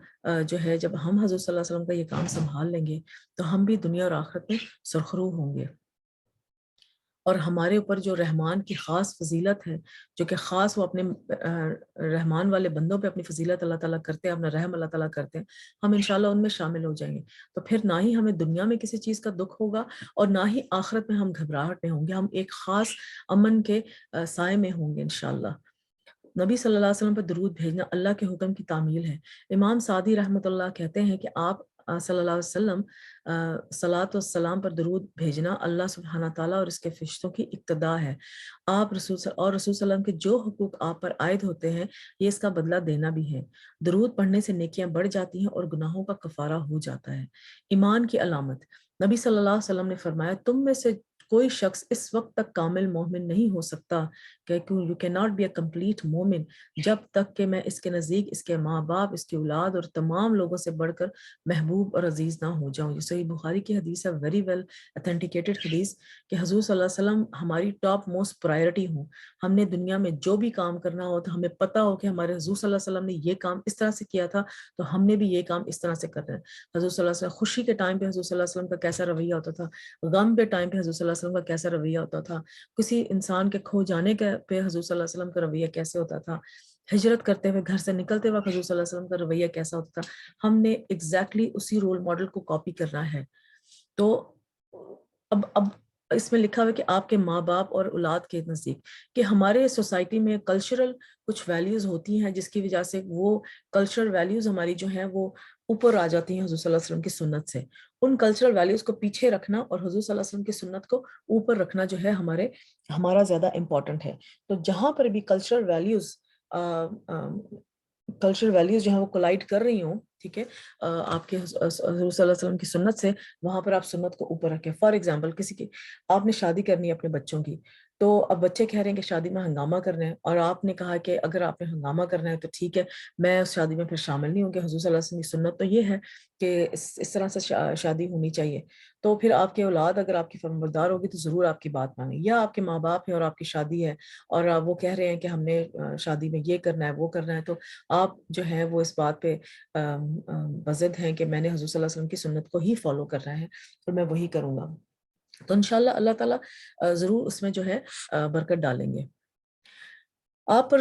Speaker 1: جو ہے جب ہم حضور صلی اللہ علیہ وسلم کا یہ کام سنبھال لیں گے تو ہم بھی دنیا اور آخرت میں سرخرو ہوں گے. اور ہمارے اوپر جو رحمان کی خاص فضیلت ہے، جو کہ خاص وہ اپنے رحمان والے بندوں پہ اپنی فضیلت اللہ تعالیٰ کرتے ہیں، اپنا رحم اللہ تعالیٰ کرتے ہیں، ہم انشاءاللہ ان میں شامل ہو جائیں گے. تو پھر نہ ہی ہمیں دنیا میں کسی چیز کا دکھ ہوگا اور نہ ہی آخرت میں ہم گھبراہٹ میں ہوں گے. ہم ایک خاص امن کے سائے میں ہوں گے انشاءاللہ. نبی صلی اللہ علیہ وسلم پر درود بھیجنا اللہ کے حکم کی تعمیل ہے. امام سعدی رحمۃ اللہ کہتے ہیں کہ آپ صلی اللہ علیہ وسلم صلاۃ و سلام پر درود بھیجنا اللہ سبحانہ تعالیٰ اور اس کے فرشتوں کی اقتدا ہے. آپ رسول صلی اللہ علیہ وسلم کے جو حقوق آپ پر عائد ہوتے ہیں یہ اس کا بدلہ دینا بھی ہے. درود پڑھنے سے نیکیاں بڑھ جاتی ہیں اور گناہوں کا کفارہ ہو جاتا ہے. ایمان کی علامت، نبی صلی اللہ علیہ وسلم نے فرمایا تم میں سے کوئی شخص اس وقت تک کامل مومن نہیں ہو سکتا کہ you can not be a complete مومن جب تک کہ میں اس کے نزدیک اس کے ماں باپ، اس کی اولاد اور تمام لوگوں سے بڑھ کر محبوب اور عزیز نہ ہو جاؤں. یہ صحیح بخاری کی حدیث ہے، ویری ویل اتھینٹیکیٹڈ حدیث، کہ حضور صلی اللہ علیہ وسلم ہماری ٹاپ موسٹ پرائرٹی ہوں. ہم نے دنیا میں جو بھی کام کرنا ہو تو ہمیں پتہ ہو کہ ہمارے حضور صلی اللہ علیہ وسلم نے یہ کام اس طرح سے کیا تھا تو ہم نے بھی یہ کام اس طرح سے کرنا ہے. حضور صلی اللہ علیہ وسلم خوشی کے ٹائم پہ حضور صلی اللہ علیہ وسلم کا کیسا رویہ ہوتا تھا، غم کے ٹائم پہ حضور صلی اللہ علیہ وسلم کا کیسا رویہ ہوتا تھا، کسی انسان کے کھو جانے کے پہ حضور صلی اللہ علیہ وسلم کا رویہ کیسے ہوتا تھا، ہجرت کرتے ہوئے گھر سے نکلتے وقت حضور صلی اللہ علیہ وسلم کا رویہ کیسا ہوتا تھا. ہم نے ایگزیکٹلی اسی رول ماڈل کو کاپی کرنا ہے. تو اب اس میں لکھا ہوا ہے کہ آپ کے ماں باپ اور اولاد کے نزدیک، کہ ہمارے سوسائٹی میں کلچرل کچھ ویلیوز ہوتی ہیں جس کی وجہ سے وہ کلچرل ویلیوز ہماری جو ہیں وہ اوپر آ جاتی ہیں حضور صلی اللہ علیہ وسلم کی سنت سے. ان کلچرل ویلیوز کو پیچھے رکھنا اور حضور صلی اللہ علیہ وسلم کی سنت کو اوپر رکھنا جو ہے ہمارا زیادہ امپورٹنٹ ہے. تو جہاں پر بھی کلچرل ویلیوز جو ہیں وہ کولائڈ کر رہی ہوں، ٹھیک ہے، آپ کے حضور صلی اللہ علیہ وسلم کی سنت سے، وہاں پر آپ سنت کو اوپر رکھیں. فار ایگزامپل کسی کی آپ نے شادی کرنی ہے اپنے بچوں کی، تو اب بچے کہہ رہے ہیں کہ شادی میں ہنگامہ کرنا ہے، اور آپ نے کہا کہ اگر آپ نے ہنگامہ کرنا ہے تو ٹھیک ہے میں اس شادی میں پھر شامل نہیں ہوں گی. حضور صلی اللہ علیہ وسلم کی سنت تو یہ ہے کہ اس طرح سے شادی ہونی چاہیے. تو پھر آپ کی اولاد اگر آپ کی فرمانبردار ہوگی تو ضرور آپ کی بات مانیں. یا آپ کے ماں باپ ہیں اور آپ کی شادی ہے اور وہ کہہ رہے ہیں کہ ہم نے شادی میں یہ کرنا ہے وہ کرنا ہے، تو آپ جو ہے وہ اس بات پہ بضد ہیں کہ میں نے حضور صلی اللہ علیہ وسلم کی سنت کو ہی فالو کرنا ہے اور میں وہی کروں گا. تو انشاءاللہ اللہ تعالیٰ ضرور اس میں جو ہے برکت ڈالیں گے. آپ پر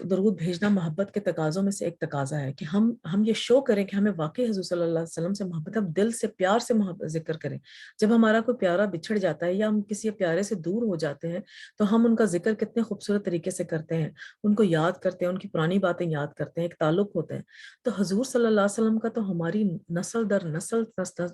Speaker 1: درود بھیجنا محبت کے تقاضوں میں سے ایک تقاضا ہے کہ ہم یہ شو کریں کہ ہمیں واقعی حضور صلی اللہ علیہ وسلم سے محبت، ہم دل سے پیار سے ذکر کریں. جب ہمارا کوئی پیارا بچھڑ جاتا ہے یا ہم کسی پیارے سے دور ہو جاتے ہیں تو ہم ان کا ذکر کتنے خوبصورت طریقے سے کرتے ہیں، ان کو یاد کرتے ہیں، ان کی پرانی باتیں یاد کرتے ہیں، ایک تعلق ہوتا ہے. تو حضور صلی اللہ علیہ وسلم کا تو ہماری نسل در نسل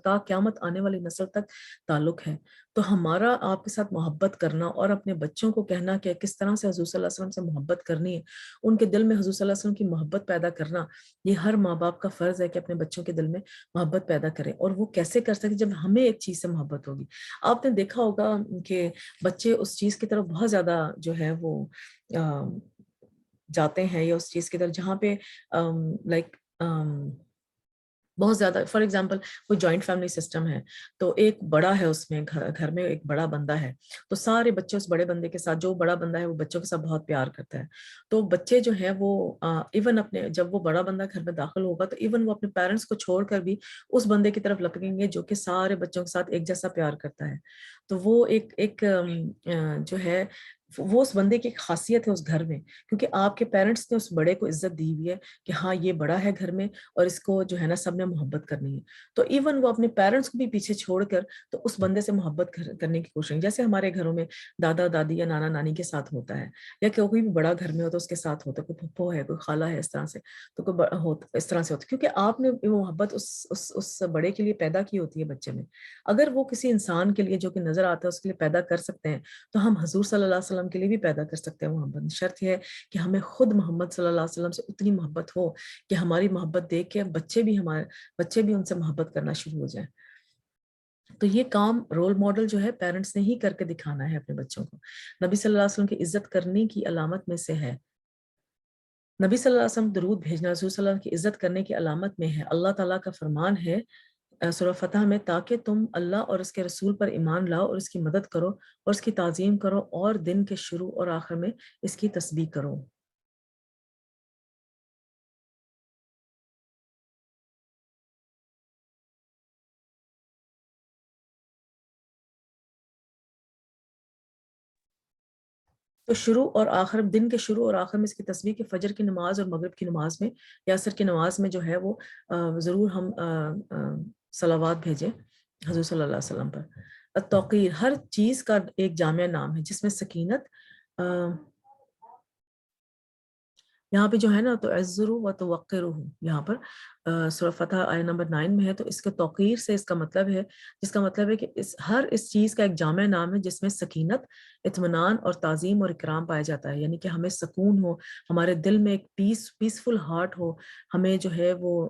Speaker 1: تا قیامت آنے والی نسل تک تعلق ہے. تو ہمارا آپ کے ساتھ محبت کرنا اور اپنے بچوں کو کہنا کہ کس طرح سے حضور صلی اللہ علیہ وسلم سے محبت کرنی ہے، ان کے دل میں حضور صلی اللہ علیہ وسلم کی محبت پیدا کرنا، یہ ہر ماں باپ کا فرض ہے کہ اپنے بچوں کے دل میں محبت پیدا کریں. اور وہ کیسے کر سکتے جب ہمیں ایک چیز سے محبت ہوگی. آپ نے دیکھا ہوگا کہ بچے اس چیز کی طرف بہت زیادہ جو ہے وہ جاتے ہیں، یا اس چیز کی طرف جہاں پہ لائک بہت زیادہ. فار ایگزامپل کوئی جوائنٹ فیملی سسٹم ہے تو ایک بڑا ہے، اس میں گھر میں ایک بڑا بندہ ہے، تو سارے بچے اس بڑے بندے کے ساتھ، جو بڑا بندہ ہے وہ بچوں کے ساتھ بہت پیار کرتا ہے. تو بچے جو ہیں وہ ایون اپنے، جب وہ بڑا بندہ گھر میں داخل ہوگا تو ایون وہ اپنے پیرنٹس کو چھوڑ کر بھی اس بندے کی طرف لپکیں گے جو کہ سارے بچوں کے ساتھ ایک جیسا پیار کرتا ہے. تو وہ ایک جو ہے وہ اس بندے کی ایک خاصیت ہے اس گھر میں، کیونکہ آپ کے پیرنٹس نے اس بڑے کو عزت دی ہوئی ہے کہ ہاں یہ بڑا ہے گھر میں اور اس کو جو ہے نا سب نے محبت کرنی ہے. تو ایون وہ اپنے پیرنٹس کو بھی پیچھے چھوڑ کر تو اس بندے سے محبت کرنے کی کوشش، جیسے ہمارے گھروں میں دادا دادی یا نانا نانی کے ساتھ ہوتا ہے، یا کوئی بھی بڑا گھر میں ہو تو اس کے ساتھ ہوتا ہے، کوئی پھپھو ہے، کوئی خالہ ہے، اس طرح سے، تو کوئی اس طرح سے ہوتا ہے، کیونکہ آپ نے وہ محبت اس بڑے کے لیے پیدا کی ہوتی ہے بچے میں. اگر وہ کسی انسان کے لیے جو کہ نظر آتا ہے اس کے لیے پیدا کر سکتے ہیں تو ہم حضور صلی اللہ علیہ وسلم کے لیے بھی پیدا کر سکتے ہیں محبت. شرط یہ ہے کہ ہمیں خود محمد صلی اللہ علیہ وسلم سے اتنی محبت ہو کہ ہماری محبت دیکھ کے بچے بھی ان سے محبت کرنا شروع ہو جائیں. تو یہ کام رول ماڈل جو ہے پیرنٹس نے ہی کر کے دکھانا ہے اپنے بچوں کو. نبی صلی اللہ علیہ وسلم کی عزت کرنے کی علامت میں سے ہے، نبی صلی اللہ علیہ وسلم درود بھیجنا رسول صلی اللہ علیہ وسلم کی عزت کرنے کی علامت میں ہے. اللہ تعالیٰ کا فرمان ہے سورہ فتح میں، تاکہ تم اللہ اور اس کے رسول پر ایمان لاؤ اور اس کی مدد کرو اور اس کی تعظیم کرو اور دن کے شروع اور آخر میں اس کی تسبیح کرو. تو شروع اور آخر، دن کے شروع اور آخر میں اس کی تسبیح کے فجر کی نماز اور مغرب کی نماز میں یا عصر کی نماز میں جو ہے وہ ضرور ہم صلوات بھیجیں حضور صلی اللہ علیہ وسلم پر. التوقیر ہر چیز کا ایک جامع نام ہے جس میں سکینت، یہاں پہ جو ہے نا تو عزرو و توقرہ، یہاں پر سورہ فتح آیہ نمبر 9 میں ہے، تو اس کے توقیر سے اس کا مطلب ہے، جس کا مطلب ہے کہ اس چیز کا ایک جامع نام ہے جس میں سکینت، اطمینان اور تعظیم اور اکرام پایا جاتا ہے. یعنی کہ ہمیں سکون ہو، ہمارے دل میں ایک پیسفل ہارٹ ہو، ہمیں جو ہے وہ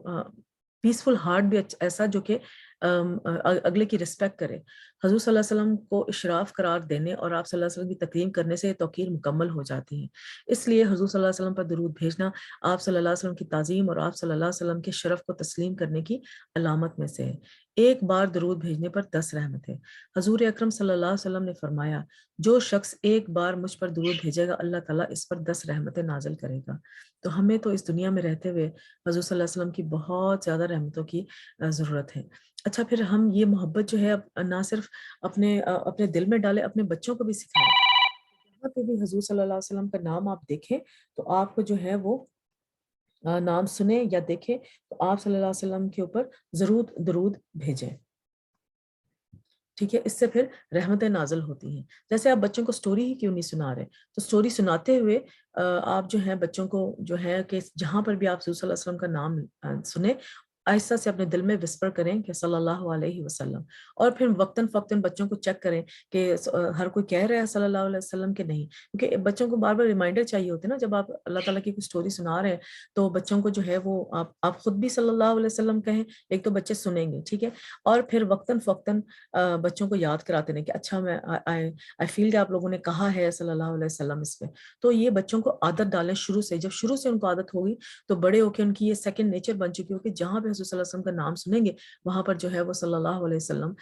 Speaker 1: پیسفل ہارٹ بھی ایسا جو کہ اگلے کی رسپیکٹ کرے. حضور صلی اللہ علیہ وسلم کو اشراف قرار دینے اور آپ صلی اللہ علیہ وسلم کی تکریم کرنے سے توقیر مکمل ہو جاتی ہے. اس لیے حضور صلی اللہ علیہ وسلم پر درود بھیجنا آپ صلی اللہ علیہ وسلم کی تعظیم اور آپ صلی اللہ علیہ وسلم کے شرف کو تسلیم کرنے کی علامت میں سے ہے. ایک بار درود بھیجنے پر 10 رحمتیں. حضور اکرم صلی اللہ علیہ وسلم نے فرمایا، جو شخص ایک بار مجھ پر درود بھیجے گا اللہ تعالیٰ اس پر 10 رحمتیں نازل کرے گا. تو ہمیں تو اس دنیا میں رہتے ہوئے حضور صلی اللہ علیہ وسلم کی بہت زیادہ رحمتوں کی ضرورت ہے. اچھا، پھر ہم یہ محبت جو ہے نہ صرف اپنے دل میں ڈالیں، اپنے بچوں کو بھی سکھائیں. جہاں پہ بھی حضور صلی اللہ علیہ وسلم کا نام آپ دیکھیں تو آپ کو جو ہے وہ نام سنیں یا دیکھیں تو آپ صلی اللہ علیہ وسلم کے اوپر ضرور درود بھیجیں. ٹھیک ہے، اس سے پھر رحمتیں نازل ہوتی ہیں. جیسے آپ بچوں کو سٹوری ہی کیوں نہیں سنا رہے، تو سٹوری سناتے ہوئے آپ جو ہیں بچوں کو جو ہے کہ جہاں پر بھی آپ صلی اللہ علیہ وسلم کا نام سنیں، آہستہ سے اپنے دل میں وسپر کریں کہ صلی اللہ علیہ وسلم، اور پھر وقتاً فوقتاً بچوں کو چیک کریں کہ ہر کوئی کہہ رہا ہے صلی اللہ علیہ وسلم کہ نہیں، کیونکہ بچوں کو بار بار ریمائنڈر چاہیے ہوتے ہیں نا. جب آپ اللہ تعالیٰ کی کوئی سٹوری سنا رہے ہیں تو بچوں کو جو ہے وہ آپ خود بھی صلی اللہ علیہ وسلم کہیں، ایک تو بچے سنیں گے، ٹھیک ہے، اور پھر وقتاً فوقتاً بچوں کو یاد کراتے ہیں کہ اچھا میں آئی فیل کہ آپ لوگوں نے کہا ہے صلی اللہ علیہ وسلم اس پہ. تو یہ بچوں کو عادت ڈالیں شروع سے. جب شروع سے ان کو عادت ہوگی تو بڑے ہو کے ان کی یہ سیکنڈ نیچر بن چکی ہوگی، جہاں پہ حضور صلی اللہ علیہ وسلم کا نام سنیں گے وہاں پر جو ہے وہ صلی اللہ علیہ وسلم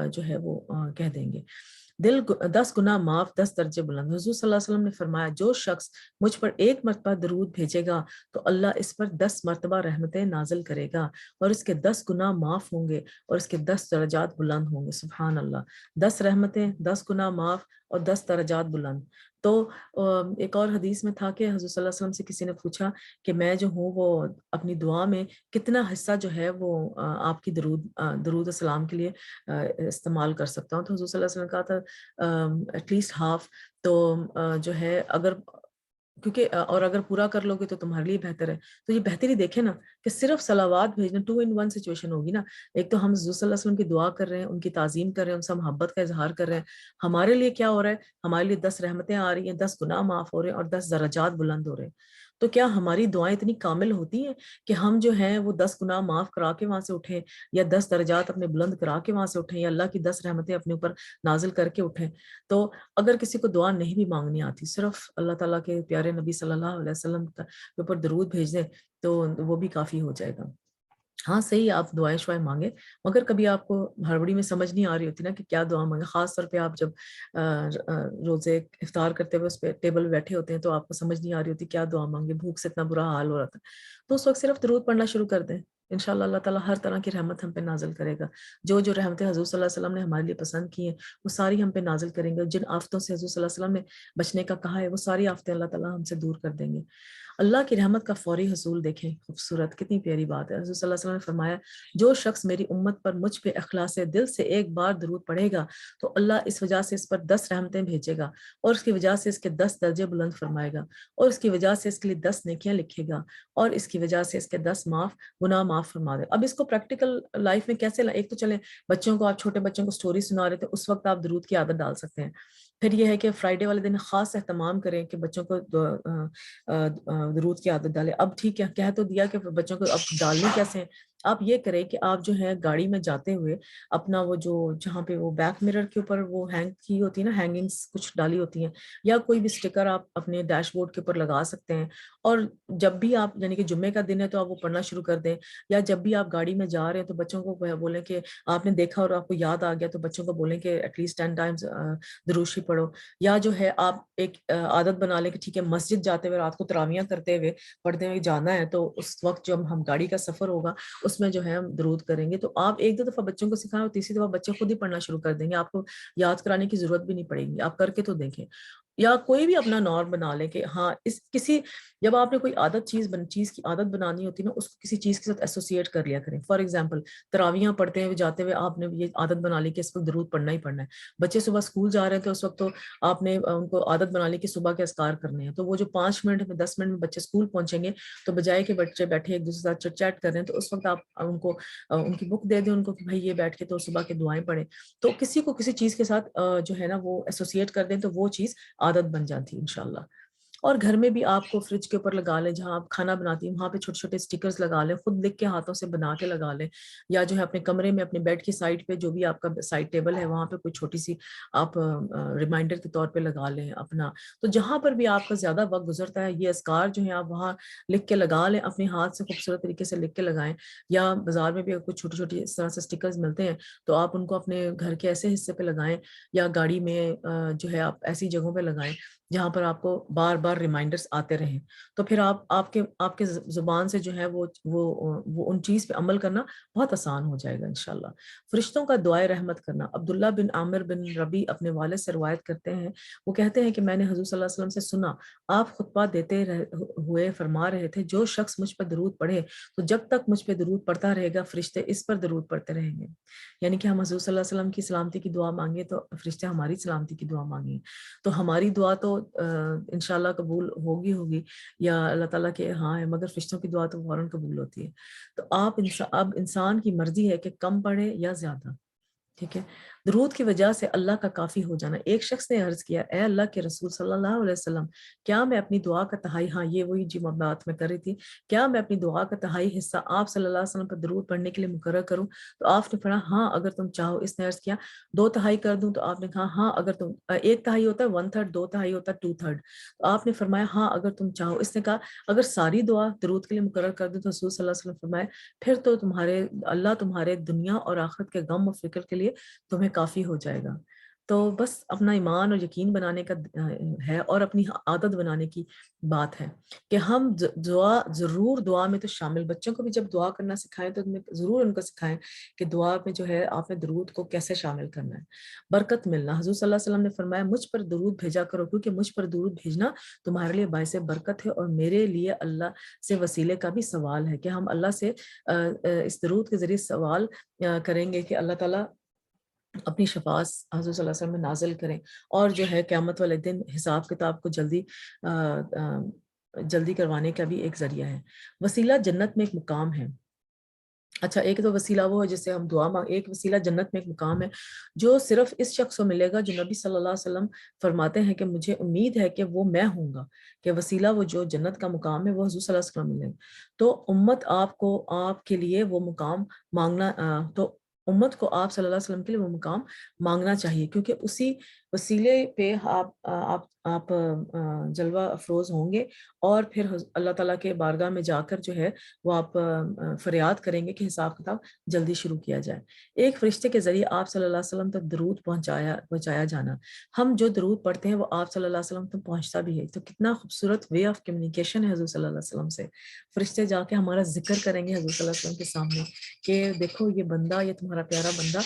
Speaker 1: جو ہے وہ کہہ دیں گے. 10 گنا معاف 10 درجے بلند. حضور صلی اللہ علیہ وسلم نے فرمایا، جو شخص مجھ پر 1 مرتبہ درود بھیجے گا تو اللہ اس پر 10 مرتبہ رحمتیں نازل کرے گا اور اس کے 10 گناہ معاف ہوں گے اور اس کے 10 درجات بلند ہوں گے. سبحان اللہ. 10 رحمتیں، 10 گناہ معاف اور 10 درجات بلند. تو ایک اور حدیث میں تھا کہ حضور صلی اللہ علیہ وسلم سے کسی نے پوچھا کہ میں جو ہوں وہ اپنی دعا میں کتنا حصہ جو ہے وہ آپ کی درود السلام کے لیے استعمال کر سکتا ہوں. تو حضور صلی اللہ علیہ وسلم نے کہا تھا ایٹ لیسٹ ہاف. تو جو ہے اگر پورا کر لو گے تو تمہارے لیے بہتر ہے. تو یہ بہتری دیکھیں نا کہ صرف صلوات بھیجنا 2 in 1 سچویشن ہوگی نا. ایک تو ہم حضور صلی اللہ علیہ وسلم کی دعا کر رہے ہیں، ان کی تعظیم کر رہے ہیں، ان سے محبت کا اظہار کر رہے ہیں. ہمارے لیے کیا ہو رہا ہے؟ ہمارے لیے 10 رحمتیں آ رہی ہیں، 10 گناہ معاف ہو رہے ہیں اور 10 درجات بلند ہو رہے ہیں. تو کیا ہماری دعائیں اتنی کامل ہوتی ہیں کہ ہم جو ہیں وہ 10 گناہ معاف کرا کے وہاں سے اٹھیں، یا 10 درجات اپنے بلند کرا کے وہاں سے اٹھیں، یا اللہ کی 10 رحمتیں اپنے اوپر نازل کر کے اٹھیں؟ تو اگر کسی کو دعا نہیں بھی مانگنی آتی، صرف اللہ تعالیٰ کے پیارے نبی صلی اللہ علیہ وسلم کے اوپر درود بھیج دیں تو وہ بھی کافی ہو جائے گا. ہاں صحیح ہے، آپ دعائیں شوائیں مانگیں، مگر کبھی آپ کو ہڑبڑی میں سمجھ نہیں آ رہی ہوتی نا کہ کیا دعا مانگیں، خاص طور پہ آپ جب روزے افطار کرتے ہوئے اس پہ ٹیبل بیٹھے ہوتے ہیں تو آپ کو سمجھ نہیں آ رہی ہوتی کیا دعا مانگیں، بھوک سے اتنا برا حال ہو رہا تھا، تو اس وقت صرف درود پڑھنا شروع کر دیں، انشاءاللہ اللہ تعالیٰ ہر طرح کی رحمت ہم پہ نازل کرے گا۔ جو جو رحمتیں حضور صلی اللہ علیہ وسلم نے ہمارے لیے پسند کی ہیں وہ ساری ہم پہ نازل کریں گے، جن آفتوں سے حضور صلی اللہ علیہ وسلم نے بچنے کا کہا ہے وہ ساری آفتیں اللہ تعالیٰ ہم سے دور کر دیں گے۔ اللہ کی رحمت کا فوری حصول دیکھیں، خوبصورت کتنی پیاری بات ہے۔ حضور صلی اللہ علیہ وسلم نے فرمایا جو شخص میری امت پر مجھ پہ اخلاص دل سے ایک بار درود پڑھے گا تو اللہ اس وجہ سے اس پر 10 رحمتیں بھیجے گا، اور اس کی وجہ سے اس کے 10 درجے بلند فرمائے گا، اور اس کی وجہ سے اس کے لیے 10 نیکیاں لکھے گا، اور اس کی وجہ سے اس کے 10 گناہ معاف فرما دے۔ اب اس کو پریکٹیکل لائف میں کیسے ایک تو چلیں بچوں کو، آپ چھوٹے بچوں کو سٹوری سنا رہے تھے، اس وقت آپ درود کی عادت ڈال سکتے ہیں۔ پھر یہ ہے کہ فرائیڈے والے دن خاص اہتمام کریں کہ بچوں کو درود کی عادت ڈالیں۔ اب ٹھیک ہے، کہہ تو دیا کہ بچوں کو اب ڈالنے کیسے ہیں، آپ یہ کریں کہ آپ جو ہے گاڑی میں جاتے ہوئے اپنا وہ جو جہاں پہ وہ بیک مرر کے اوپر وہ ہینگ کی ہوتی ہے نا، ہینگنگس کچھ ڈالی ہوتی ہیں، یا کوئی بھی سٹیکر آپ اپنے ڈیش بورڈ کے اوپر لگا سکتے ہیں، اور جب بھی آپ یعنی کہ جمعے کا دن ہے تو آپ وہ پڑھنا شروع کر دیں، یا جب بھی آپ گاڑی میں جا رہے ہیں تو بچوں کو بولیں کہ آپ نے دیکھا اور آپ کو یاد آ گیا تو بچوں کو بولیں کہ ایٹ لیسٹ 10 ٹائمز درود شریف پڑھو، یا جو ہے آپ ایک عادت بنا لیں کہ ٹھیک ہے مسجد جاتے ہوئے رات کو تراویحیں کرتے ہوئے پڑھتے ہوئے جانا ہے، تو اس وقت جب ہم گاڑی کا سفر ہوگا اس میں جو ہے ہم درود کریں گے، تو آپ ایک دو دفعہ بچوں کو سکھائیں اور تیسری دفعہ بچے خود ہی پڑھنا شروع کر دیں گے، آپ کو یاد کرانے کی ضرورت بھی نہیں پڑے گی، آپ کر کے تو دیکھیں، یا کوئی بھی اپنا نارم بنا لیں کہ ہاں اس کسی جب آپ نے کوئی عادت چیز کی عادت بنانی ہوتی ہے نا، اس کو کسی چیز کے ساتھ ایسوسیٹ کر لیا کریں۔ فار ایگزامپل تراویحاں پڑھتے ہوئے جاتے ہوئے آپ نے یہ عادت بنا لی کہ اس وقت درود پڑھنا ہی پڑھنا ہے، بچے صبح اسکول جا رہے ہیں تو اس وقت تو آپ نے ان کو عادت بنا لی کہ صبح کے اذکار کرنے ہیں، تو وہ جو 5 منٹ میں 10 منٹ میں بچے اسکول پہنچیں گے تو بجائے کہ بچے بیٹھے ایک دوسرے کے ساتھ چٹ چیٹ کر رہے ہیں تو اس وقت آپ ان کو ان کی بک دے دیں ان کو کہ بھائی یہ بیٹھ کے تو صبح کے دعائیں پڑھیں، تو کسی کو کسی چیز کے ساتھ جو ہے نا وہ ایسوسیٹ کر دیں تو وہ چیز عادت بن جاتی ہے انشاءاللہ۔ اور گھر میں بھی آپ کو فریج کے اوپر لگا لیں، جہاں آپ کھانا بناتی ہیں وہاں پہ چھوٹے چھوٹے اسٹیکرز لگا لیں، خود لکھ کے ہاتھوں سے بنا کے لگا لیں، یا جو ہے اپنے کمرے میں اپنے بیڈ کی سائڈ پہ جو بھی آپ کا سائڈ ٹیبل ہے وہاں پہ کوئی چھوٹی سی آپ ریمائنڈر کے طور پہ لگا لیں اپنا، تو جہاں پر بھی آپ کا زیادہ وقت گزرتا ہے یہ اذکار جو ہیں آپ وہاں لکھ کے لگا لیں، اپنے ہاتھ سے خوبصورت طریقے سے لکھ کے لگائیں، یا بازار میں بھی کچھ چھوٹی چھوٹی اس طرح سے اسٹیکرز ملتے ہیں تو آپ ان کو اپنے گھر کے ایسے حصے پہ لگائیں، یا گاڑی میں جو ہے آپ ایسی جگہوں پہ لگائیں جہاں پر آپ کو بار بار ریمائنڈرز آتے رہیں، تو پھر آپ کے زبان سے جو ہے وہ ان چیز پہ عمل کرنا بہت آسان ہو جائے گا انشاءاللہ۔ فرشتوں کا دعائے رحمت کرنا، عبداللہ بن عامر بن ربی اپنے والد سے روایت کرتے ہیں، وہ کہتے ہیں کہ میں نے حضور صلی اللہ علیہ وسلم سے سنا، آپ خطبہ دیتے ہوئے فرما رہے تھے جو شخص مجھ پر درود پڑھے تو جب تک مجھ پہ درود پڑھتا رہے گا فرشتے اس پر درود پڑھتے رہیں گے، یعنی کہ ہم حضور صلی اللہ علیہ وسلم کی سلامتی کی دعا مانگے تو فرشتے ہماری سلامتی کی دعا مانگیں، تو ہماری دعا تو انشاءاللہ قبول ہوگی یا اللہ تعالیٰ کے ہاں ہے، مگر فرشتوں کی دعا تو فوراً قبول ہوتی ہے، تو اب انسان کی مرضی ہے کہ کم پڑھے یا زیادہ، ٹھیک ہے۔ درود کی وجہ سے اللہ کا کافی ہو جانا، ایک شخص نے عرض کیا اے اللہ کے رسول صلی اللہ علیہ وسلم، کیا میں اپنی دعا کا تہائی، ہاں یہ وہی جی بات میں کر رہی تھی، کیا میں اپنی دعا کا تہائی حصہ آپ صلی اللہ علیہ وسلم پر درود پڑھنے کے لیے مقرر کروں؟ تو آپ نے فرمایا ہاں اگر تم چاہو۔ اس نے عرض کیا 2 تہائی کر دوں؟ تو آپ نے کہا ہاں اگر تم 1 تہائی ہوتا ہے 1/3، 2 تہائی ہوتا ہے 2/3، تو آپ نے فرمایا ہاں اگر تم چاہو۔ اس نے کہا اگر ساری دعا درود کے لیے مقرر کر دوں؟ تو رسول صلی اللہ علیہ وسلم فرمایا پھر تو اللہ تمہارے دنیا اور آخرت کے غم و فکر کے لیے تمہیں کافی ہو جائے گا۔ تو بس اپنا ایمان اور یقین بنانے کا ہے، اور اپنی عادت بنانے کی بات ہے کہ ہم دعا میں تو شامل، بچوں کو بھی جب دعا کرنا سکھائیں تو ضرور ان کو سکھائیں کہ دعا میں جو ہے آپ نے درود کو کیسے شامل کرنا ہے۔ برکت ملنا، حضور صلی اللہ علیہ وسلم نے فرمایا مجھ پر درود بھیجا کرو کیونکہ مجھ پر درود بھیجنا تمہارے لیے باعث برکت ہے، اور میرے لیے اللہ سے وسیلے کا بھی سوال ہے کہ ہم اللہ سے اس درود کے ذریعے سوال کریں گے کہ اللہ تعالیٰ اپنی شفاعت حضور صلی اللہ علیہ وسلم میں نازل کریں، اور جو ہے قیامت والے دن حساب کتاب کو جلدی کروانے کا بھی ایک ذریعہ ہے۔ وسیلہ جنت میں ایک مقام ہے، اچھا ایک تو وسیلہ وہ ہے جس سے ہم دعا ایک وسیلہ جنت میں ایک مقام ہے جو صرف اس شخص کو ملے گا جو نبی صلی اللہ علیہ وسلم فرماتے ہیں کہ مجھے امید ہے کہ وہ میں ہوں گا، کہ وسیلہ وہ جو جنت کا مقام ہے وہ حضور صلی اللہ علیہ وسلم ملے گا، تو امت آپ کے لیے وہ مقام مانگنا تو امت کو آپ صلی اللہ علیہ وسلم کے لیے وہ مقام مانگنا چاہیے، کیونکہ اسی وسیلے پہ آپ جلوہ افروز ہوں گے، اور پھر اللہ تعالیٰ کے بارگاہ میں جا کر جو ہے وہ آپ فریاد کریں گے کہ حساب کتاب جلدی شروع کیا جائے۔ ایک فرشتے کے ذریعے آپ صلی اللہ علیہ وسلم تک درود پہنچایا جانا، ہم جو درود پڑھتے ہیں وہ آپ صلی اللہ علیہ وسلم تک پہنچتا بھی ہے، تو کتنا خوبصورت وے آف کمیونیکیشن ہے حضور صلی اللہ علیہ وسلم سے۔ فرشتے جا کے ہمارا ذکر کریں گے حضور صلی اللہ علیہ وسلم کے سامنے کہ دیکھو یہ بندہ، یہ تمہارا پیارا بندہ،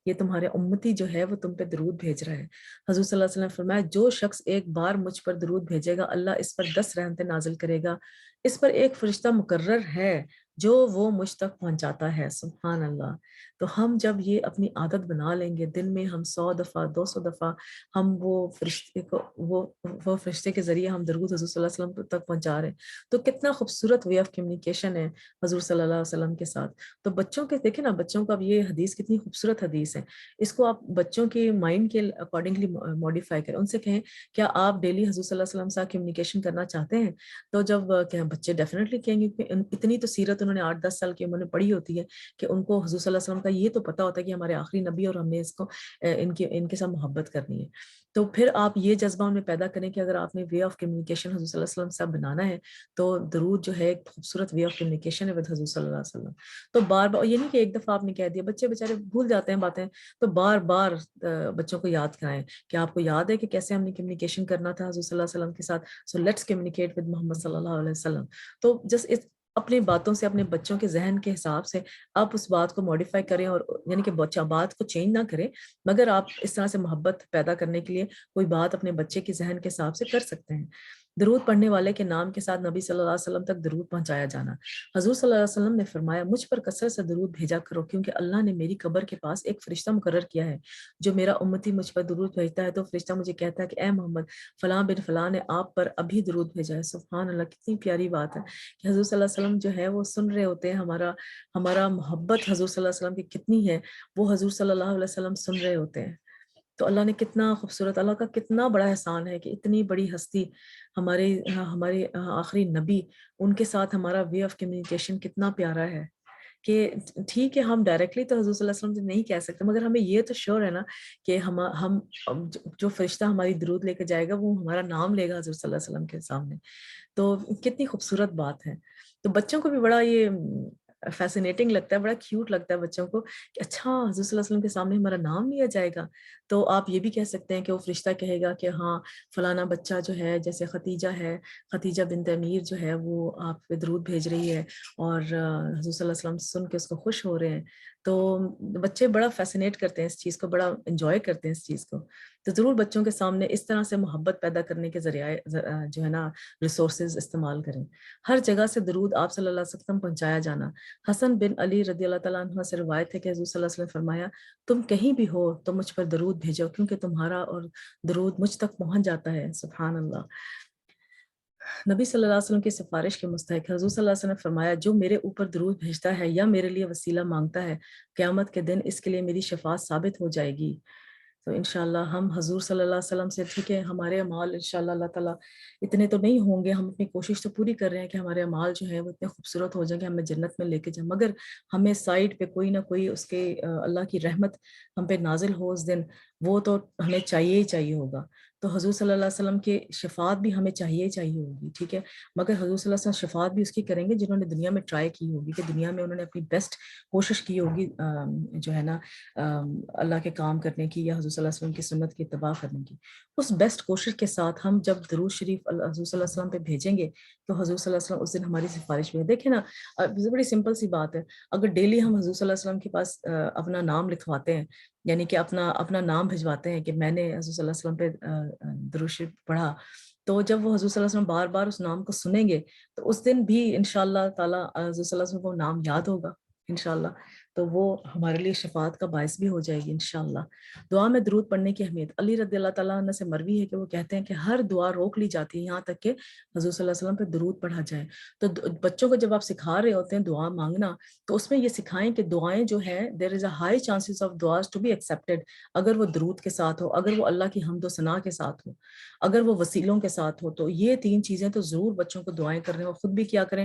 Speaker 1: یہ تمہارے امتی جو ہے وہ تم پہ درود بھیج رہا ہے۔ حضور صلی اللہ علیہ وسلم نے فرمایا جو شخص ایک بار مجھ پر درود بھیجے گا اللہ اس پر 10 رحمتیں نازل کرے گا، اس پر ایک فرشتہ مقرر ہے جو وہ مجھ تک پہنچاتا ہے۔ سبحان اللہ۔ تو ہم جب یہ اپنی عادت بنا لیں گے، دن میں ہم 100 دفعہ 200 دفعہ ہم وہ فرشتے کو وہ فرشتے کے ذریعے ہم درود حضور صلی اللہ علیہ وسلم تک پہنچا رہے ہیں، تو کتنا خوبصورت وے آف کمیونیکیشن ہے حضور صلی اللہ علیہ وسلم کے ساتھ۔ تو بچوں کے دیکھیں نا، بچوں کا اب یہ حدیث کتنی خوبصورت حدیث ہے، اس کو آپ بچوں کے مائنڈ کے اکارڈنگلی ماڈیفائی کریں، ان سے کہیں کیا آپ ڈیلی حضور صلی اللہ علیہ وسلم سے کمیونیکیشن کرنا چاہتے ہیں؟ تو جب کہ بچے ڈیفینیٹلی کہیں گے کہ اتنی تو سیرت انہوں نے 8-10 سال کی عمر میں پڑھی ہوتی ہے کہ ان کو حضور صلی اللہ علیہ وسلم کا یہ تو پتہ ہوتا ہے کہ ہمارے آخری نبی اور ہم نے اس کو ان کے ساتھ محبت کرنی ہے۔ تو پھر آپ یہ جذبہ ان میں پیدا کریں کہ اگر آپ نے وے آف کمیونیکیشن حضور صلی اللہ علیہ وسلم سے بنانا ہے تو درود جو ہے ایک خوبصورت وے آف کمیونیکیشن ہے ود حضور صلی اللہ علیہ وسلم۔ تو بار بار، یہ نہیں کہ ایک دفعہ آپ نے کہہ دیا، بچے بیچارے بھول جاتے ہیں باتیں، تو بار بار بچوں کو یاد کرائیں کہ آپ کو یاد ہے کہ کیسے ہم نے کمیونیکیشن کرنا تھا حضور صلی اللہ علیہ وسلم کے ساتھ، سو لیٹس کمیونیکیٹ ود محمد صلی اللہ علیہ وسلم۔ تو جس اپنی باتوں سے، اپنے بچوں کے ذہن کے حساب سے آپ اس بات کو ماڈیفائی کریں، اور یعنی کہ بچہ بات کو چینج نہ کریں، مگر آپ اس طرح سے محبت پیدا کرنے کے لیے کوئی بات اپنے بچے کے ذہن کے حساب سے کر سکتے ہیں۔ درود پڑھنے والے کے نام کے ساتھ نبی صلی اللہ علیہ وسلم تک درود پہنچایا جانا۔ حضور صلی اللہ علیہ وسلم نے فرمایا مجھ پر کثرت سے درود بھیجا کرو، کیونکہ اللہ نے میری قبر کے پاس ایک فرشتہ مقرر کیا ہے، جو میرا امتی مجھ پر درود بھیجتا ہے تو فرشتہ مجھے کہتا ہے کہ اے محمد فلاں بن فلاں نے آپ پر ابھی درود بھیجا ہے۔ سبحان اللہ، کتنی پیاری بات ہے کہ حضور صلی اللہ علیہ وسلم جو ہے وہ سن رہے ہوتے ہیں، ہمارا محبت حضور صلی اللہ علیہ وسلم کی کتنی ہے وہ حضور صلی اللہ علیہ وسلم سن رہے ہوتے ہیں۔ تو اللہ نے کتنا خوبصورت، اللہ کا کتنا بڑا احسان ہے کہ اتنی بڑی ہستی ہمارے آخری نبی، ان کے ساتھ ہمارا وے آف کمیونیکیشن کتنا پیارا ہے کہ ٹھیک ہے ہم ڈائریکٹلی تو حضور صلی اللہ علیہ وسلم سے نہیں کہہ سکتے، مگر ہمیں یہ تو شور ہے نا کہ ہم جو فرشتہ ہماری درود لے کے جائے گا وہ ہمارا نام لے گا حضور صلی اللہ علیہ وسلم کے سامنے۔ تو کتنی خوبصورت بات ہے۔ تو بچوں کو بھی بڑا یہ فیسینیٹنگ لگتا ہے، بڑا کیوٹ لگتا ہے بچوں کو کہ اچھا حضور صلی اللہ علیہ وسلم کے سامنے ہمارا نام لیا جائے گا۔ تو آپ یہ بھی کہہ سکتے ہیں کہ وہ فرشتہ کہے گا کہ ہاں فلانا بچہ جو ہے، جیسے خدیجہ بنت امیر جو ہے وہ آپ پہ درود بھیج رہی ہے، اور حضور صلی اللہ علیہ وسلم سن کے اس کو خوش ہو رہے ہیں۔ تو بچے بڑا فیسینیٹ کرتے ہیں اس چیز کو، بڑا انجوائے کرتے ہیں اس چیز کو۔ تو ضرور بچوں کے سامنے اس طرح سے محبت پیدا کرنے کے ذریعہ جو ہے نا ریسورسز استعمال کریں۔ ہر جگہ سے درود آپ صلی اللہ علیہ وسلم پہنچایا جانا۔ حسن بن علی رضی اللہ تعالیٰ عنہ سے روایت ہے کہ حضور صلی اللہ علیہ وسلم فرمایا تم کہیں بھی ہو تو مجھ پر درود بھیجو، کیونکہ تمہارا اور درود مجھ تک پہنچ جاتا ہے۔ سبحان اللہ۔ نبی صلی اللہ علیہ وسلم کی سفارش کے مستحق حضور صلی اللہ علیہ وسلم نے فرمایا جو میرے اوپر درود بھیجتا ہے یا میرے لیے وسیلہ مانگتا ہے، قیامت کے دن اس کے لیے میری شفاعت ثابت ہو جائے گی۔ تو انشاءاللہ ہم حضور صلی اللہ علیہ وسلم سے، ٹھیک ہے ہمارے اعمال انشاءاللہ اللہ تعالیٰ اتنے تو نہیں ہوں گے، ہم اپنی کوشش تو پوری کر رہے ہیں کہ ہمارے اعمال جو ہیں وہ اتنے خوبصورت ہو جائیں کہ ہمیں جنت میں لے کے جائیں، مگر ہمیں سائڈ پہ کوئی نہ کوئی اس کے اللہ کی رحمت ہم پہ نازل ہو اس دن، وہ تو ہمیں چاہیے ہی چاہیے ہوگا۔ تو حضور صلی اللہ علیہ وسلم کی شفاعت بھی ہمیں چاہیے چاہیے ہوگی، ٹھیک ہے، مگر حضور صلی اللہ علیہ وسلم شفاعت بھی اس کی کریں گے جنہوں نے دنیا میں ٹرائی کی ہوگی، کہ دنیا میں انہوں نے اپنی بیسٹ کوشش کی ہوگی جو ہے نا اللہ کے کام کرنے کی یا حضور صلی اللہ علیہ وسلم کی سنت کی اتباع کرنے کی۔ اس بیسٹ کوشش کے ساتھ ہم جب درود شریف حضور صلی اللہ علیہ وسلم پہ بھیجیں گے تو حضور صلی اللہ علیہ وسلم اس دن ہماری سفارش میں دیکھیں نا، بڑی سمپل سی بات ہے، اگر ڈیلی ہم حضور صلی اللہ علیہ وسلم کے پاس اپنا نام لکھواتے ہیں، یعنی کہ اپنا نام بھجواتے ہیں کہ میں نے حضور صلی اللہ علیہ وسلم پہ درود شریف پڑھا، تو جب وہ حضور صلی اللہ علیہ وسلم بار بار اس نام کو سنیں گے تو اس دن بھی انشاءاللہ تعالیٰ حضور صلی اللہ علیہ وسلم کو نام یاد ہوگا انشاءاللہ، تو وہ ہمارے لیے شفاعت کا باعث بھی ہو جائے گی انشاءاللہ۔ دعا میں درود پڑھنے کی اہمیت، علی رضی اللہ تعالیٰ عنہ سے مروی ہے کہ وہ کہتے ہیں کہ ہر دعا روک لی جاتی ہے یہاں تک کہ حضور صلی اللہ علیہ وسلم پہ درود پڑھا جائے۔ تو بچوں کو جب آپ سکھا رہے ہوتے ہیں دعا مانگنا تو اس میں یہ سکھائیں کہ دعائیں جو ہیں there is a high chances of duas to be accepted، اگر وہ درود کے ساتھ ہو، اگر وہ اللہ کی حمد و ثنا کے ساتھ ہو، اگر وہ وسیلوں کے ساتھ ہو، تو یہ 3 چیزیں تو ضرور بچوں کو دعائیں کرنے اور خود بھی کیا کریں،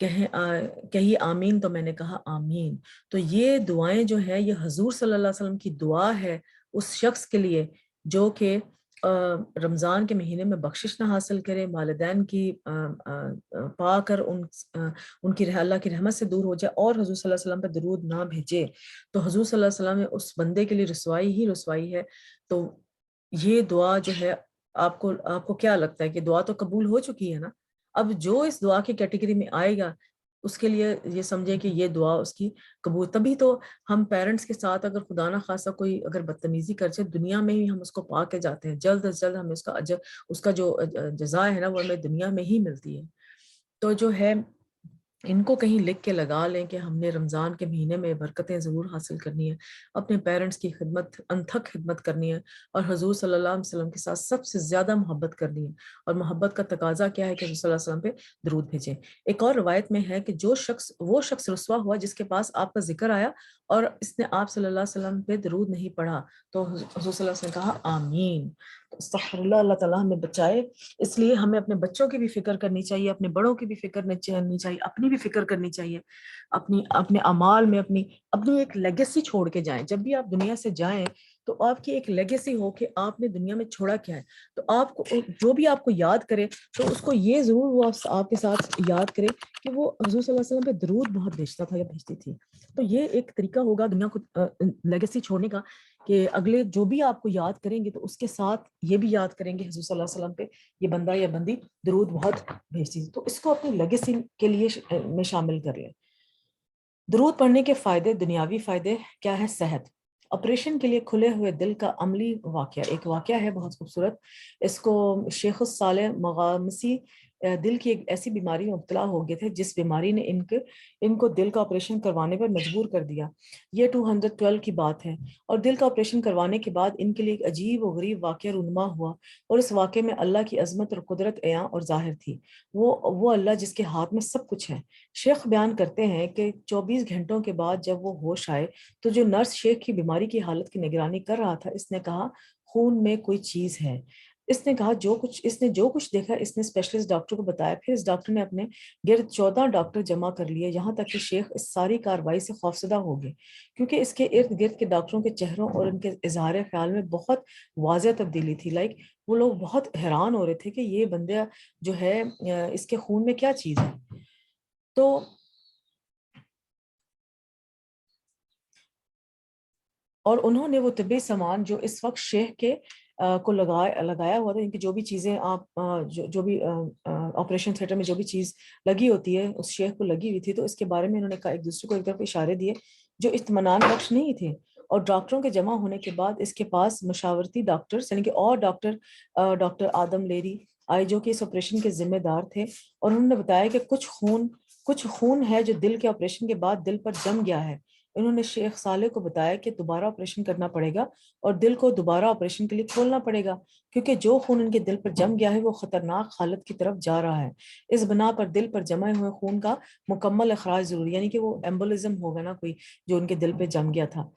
Speaker 1: کہی آمین، تو میں نے کہا آمین۔ تو یہ دعائیں جو ہیں یہ حضور صلی اللہ علیہ وسلم کی دعا ہے اس شخص کے لیے جو کہ رمضان کے مہینے میں بخشش نہ حاصل کرے، والدین کی پا کر ان کی اللہ کی رحمت سے دور ہو جائے، اور حضور صلی اللہ علیہ وسلم پہ درود نہ بھیجے، تو حضور صلی اللہ علیہ وسلم میں اس بندے کے لیے رسوائی ہی رسوائی ہے۔ تو یہ دعا جو ہے، آپ کو کیا لگتا ہے کہ دعا تو قبول ہو چکی ہے نا؟ اب جو اس دعا کی کیٹیگری میں آئے گا اس کے لیے یہ سمجھے کہ یہ دعا اس کی قبول۔ تبھی تو ہم پیرنٹس کے ساتھ اگر خدا نہ خواستہ کوئی اگر بدتمیزی کر جائے، دنیا میں ہی ہم اس کو پا کے جاتے ہیں، جلد از جلد ہمیں اس کا جو جزا ہے نا وہ ہمیں دنیا میں ہی ملتی ہے۔ تو جو ہے ان کو کہیں لکھ کے لگا لیں کہ ہم نے رمضان کے مہینے میں برکتیں ضرور حاصل کرنی ہے، اپنے پیرنٹس کی خدمت، انتھک خدمت کرنی ہے، اور حضور صلی اللہ علیہ وسلم کے ساتھ سب سے زیادہ محبت کرنی ہے۔ اور محبت کا تقاضا کیا ہے کہ حضور صلی اللہ علیہ وسلم پہ درود بھیجیں۔ ایک اور روایت میں ہے کہ وہ شخص رسوا ہوا جس کے پاس آپ کا ذکر آیا اور اس نے آپ صلی اللہ علیہ وسلم پہ درود نہیں پڑھا، تو حضور صلی اللہ علیہ وسلم نے کہا آمین۔ استغفر اللہ، اللہ تعالیٰ ہمیں بچائے۔ اس لیے ہمیں اپنے بچوں کی بھی فکر کرنی چاہیے، اپنے بڑوں کی بھی فکر کرنی چاہیے، اپنی بھی فکر کرنی چاہیے، اپنے اعمال میں اپنی ایک لیگیسی چھوڑ کے جائیں۔ جب بھی آپ دنیا سے جائیں تو آپ کی ایک لیگیسی ہو کہ آپ نے دنیا میں چھوڑا کیا ہے۔ تو آپ کو جو بھی آپ کو یاد کرے تو اس کو یہ ضرور وہ آپ کے ساتھ یاد کرے کہ وہ حضور صلی اللہ علیہ وسلم پہ درود بہت بھیجتا تھا یا بھیجتی تھی۔ تو یہ ایک طریقہ ہوگا دنیا کو لیگیسی چھوڑنے کا کہ اگلے جو بھی آپ کو یاد کریں گے تو اس کے ساتھ یہ بھی یاد کریں گے حضور صلی اللہ علیہ وسلم پہ یہ بندہ یا بندی درود بہت بھیجتی تھی۔ تو اس کو اپنی لیگیسی کے لیے میں شامل کر لیں۔ درود پڑھنے کے فائدے، دنیاوی فائدے کیا ہے؟ صحت، آپریشن کے لیے کھلے ہوئے دل کا عملی واقعہ، ایک واقعہ ہے بہت خوبصورت۔ اس کو شیخ الصالح مغامسی دل کی ایک ایسی بیماری میں مبتلا ہو گئے تھے جس بیماری نے ان کو دل کا آپریشن کروانے پر مجبور کر دیا۔ یہ 212 کی بات ہے، اور دل کا آپریشن کروانے کے بعد ان کے لیے ایک عجیب و غریب واقعہ رونما ہوا، اور اس واقعے میں اللہ کی عظمت اور قدرت عیاں اور ظاہر تھی۔ وہ اللہ جس کے ہاتھ میں سب کچھ ہے۔ شیخ بیان کرتے ہیں کہ 24 گھنٹوں کے بعد جب وہ ہوش آئے تو جو نرس شیخ کی بیماری کی حالت کی نگرانی کر رہا تھا، اس نے کہا خون میں کوئی چیز ہے۔ اس نے کہا اس نے جو کچھ دیکھا اس نے اسپیشلسٹ ڈاکٹر کو بتایا۔ پھر اس ڈاکٹر نے اپنے گرد 14 ڈاکٹر جمع کر لیے، یہاں تک کہ شیخ اس ساری کاروائی سے خوفزدہ ہو گئے، کیونکہ اس کے ارد گرد کے ڈاکٹروں کے چہروں اور ان کے اظہار خیال میں بہت واضح تبدیلی تھی۔ وہ لوگ بہت حیران ہو رہے تھے کہ یہ بندہ جو ہے اس کے خون میں کیا چیز ہے۔ تو اور انہوں نے وہ طبی سامان جو اس وقت شیخ کے کو لگایا ہوا تھا، ان کی جو بھی چیزیں آپ جو بھی آپریشن تھیٹر میں جو بھی چیز لگی ہوتی ہے اس شیخ کو لگی ہوئی تھی، تو اس کے بارے میں انہوں نے کہا، ایک دوسرے کو ایک طرف اشارے دیے جو اطمینان بخش نہیں تھے۔ اور ڈاکٹروں کے جمع ہونے کے بعد اس کے پاس مشاورتی ڈاکٹر یعنی کہ اور ڈاکٹر آدم لیری آئے جو کہ اس آپریشن کے ذمہ دار تھے، اور انہوں نے بتایا کہ کچھ خون ہے جو دل کے آپریشن کے بعد دل پر جم گیا ہے۔ انہوں نے شیخ صالح کو بتایا کہ دوبارہ آپریشن کرنا پڑے گا اور دل کو دوبارہ آپریشن کے لیے کھولنا پڑے گا، کیونکہ جو خون ان کے دل پر جم گیا ہے وہ خطرناک حالت کی طرف جا رہا ہے۔ اس بنا پر دل پر جمے ہوئے خون کا مکمل اخراج ضروری، یعنی کہ وہ ایمبولزم ہوگا نا کوئی جو ان کے دل پہ جم گیا تھا۔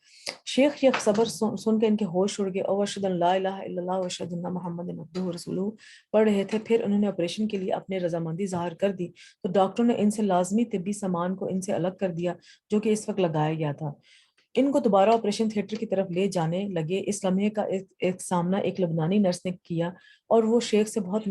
Speaker 1: شیخ یہ خبر سن کے ان کے ہوش اڑ گئے، اور اشہد ان لا الہ الا اللہ و اشہد ان محمد عبدہ و رسولہ پڑھ رہے تھے۔ پھر انہوں نے آپریشن کے لیے اپنے رضامندی ظاہر کر دی، تو ڈاکٹروں نے ان سے لازمی طبی سامان کو ان سے الگ کر دیا جو کہ اس وقت لگایا گیا تھا۔ ان کو دوبارہ آپریشن تھیٹر کی طرف لے جانے لگے۔ اس لمحے کا ایک سامنا ایک لبنانی نرس نے کیا، اور وہ شیخ سے بہت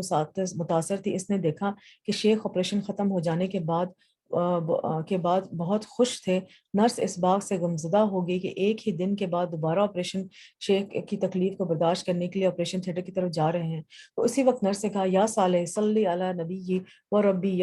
Speaker 1: متاثر تھی۔ اس نے دیکھا کہ شیخ آپریشن ختم ہو جانے کے بعد بہت خوش تھے۔ نرس اس بات سے غمزدہ ہو گئی کہ ایک ہی دن کے بعد دوبارہ آپریشن شیخ کی تکلیف کو برداشت کرنے کے لیے آپریشن تھیٹر کی طرف جا رہے ہیں۔ تو اسی وقت نرس نے کہا، یا صالح صلی علی نبی و ربی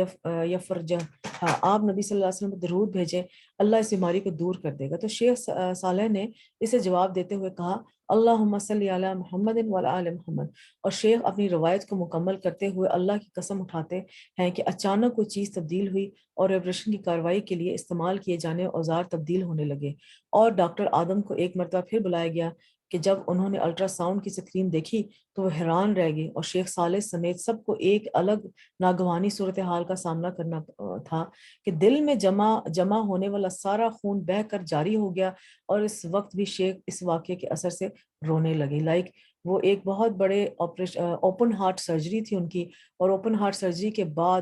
Speaker 1: یفرجہ، آپ نبی صلی اللہ علیہ وسلم کو درود بھیجیں، اللہ اس بیماری کو دور کر دے گا۔ تو شیخ صالح نے اسے جواب دیتے ہوئے کہا، اللہم صلی علی محمد وعلی آل محمد، اور شیخ اپنی روایت کو مکمل کرتے ہوئے اللہ کی قسم اٹھاتے ہیں کہ اچانک کوئی چیز تبدیل ہوئی اور آپریشن کی کارروائی کے لیے استعمال کیے جانے اوزار تبدیل ہونے لگے، اور ڈاکٹر آدم کو ایک مرتبہ پھر بلایا گیا کہ جب انہوں نے الٹرا ساؤنڈ کی سکرین دیکھی تو وہ حیران رہ گئے، اور شیخ صالح سمیت سب کو ایک الگ ناگوانی صورتحال کا سامنا کرنا تھا کہ دل میں جمع ہونے والا سارا خون بہہ کر جاری ہو گیا، اور اس وقت بھی شیخ اس واقعے کے اثر سے رونے لگے۔ وہ ایک بہت بڑے اوپن ہارٹ سرجری تھی ان کی، اور اوپن ہارٹ سرجری کے بعد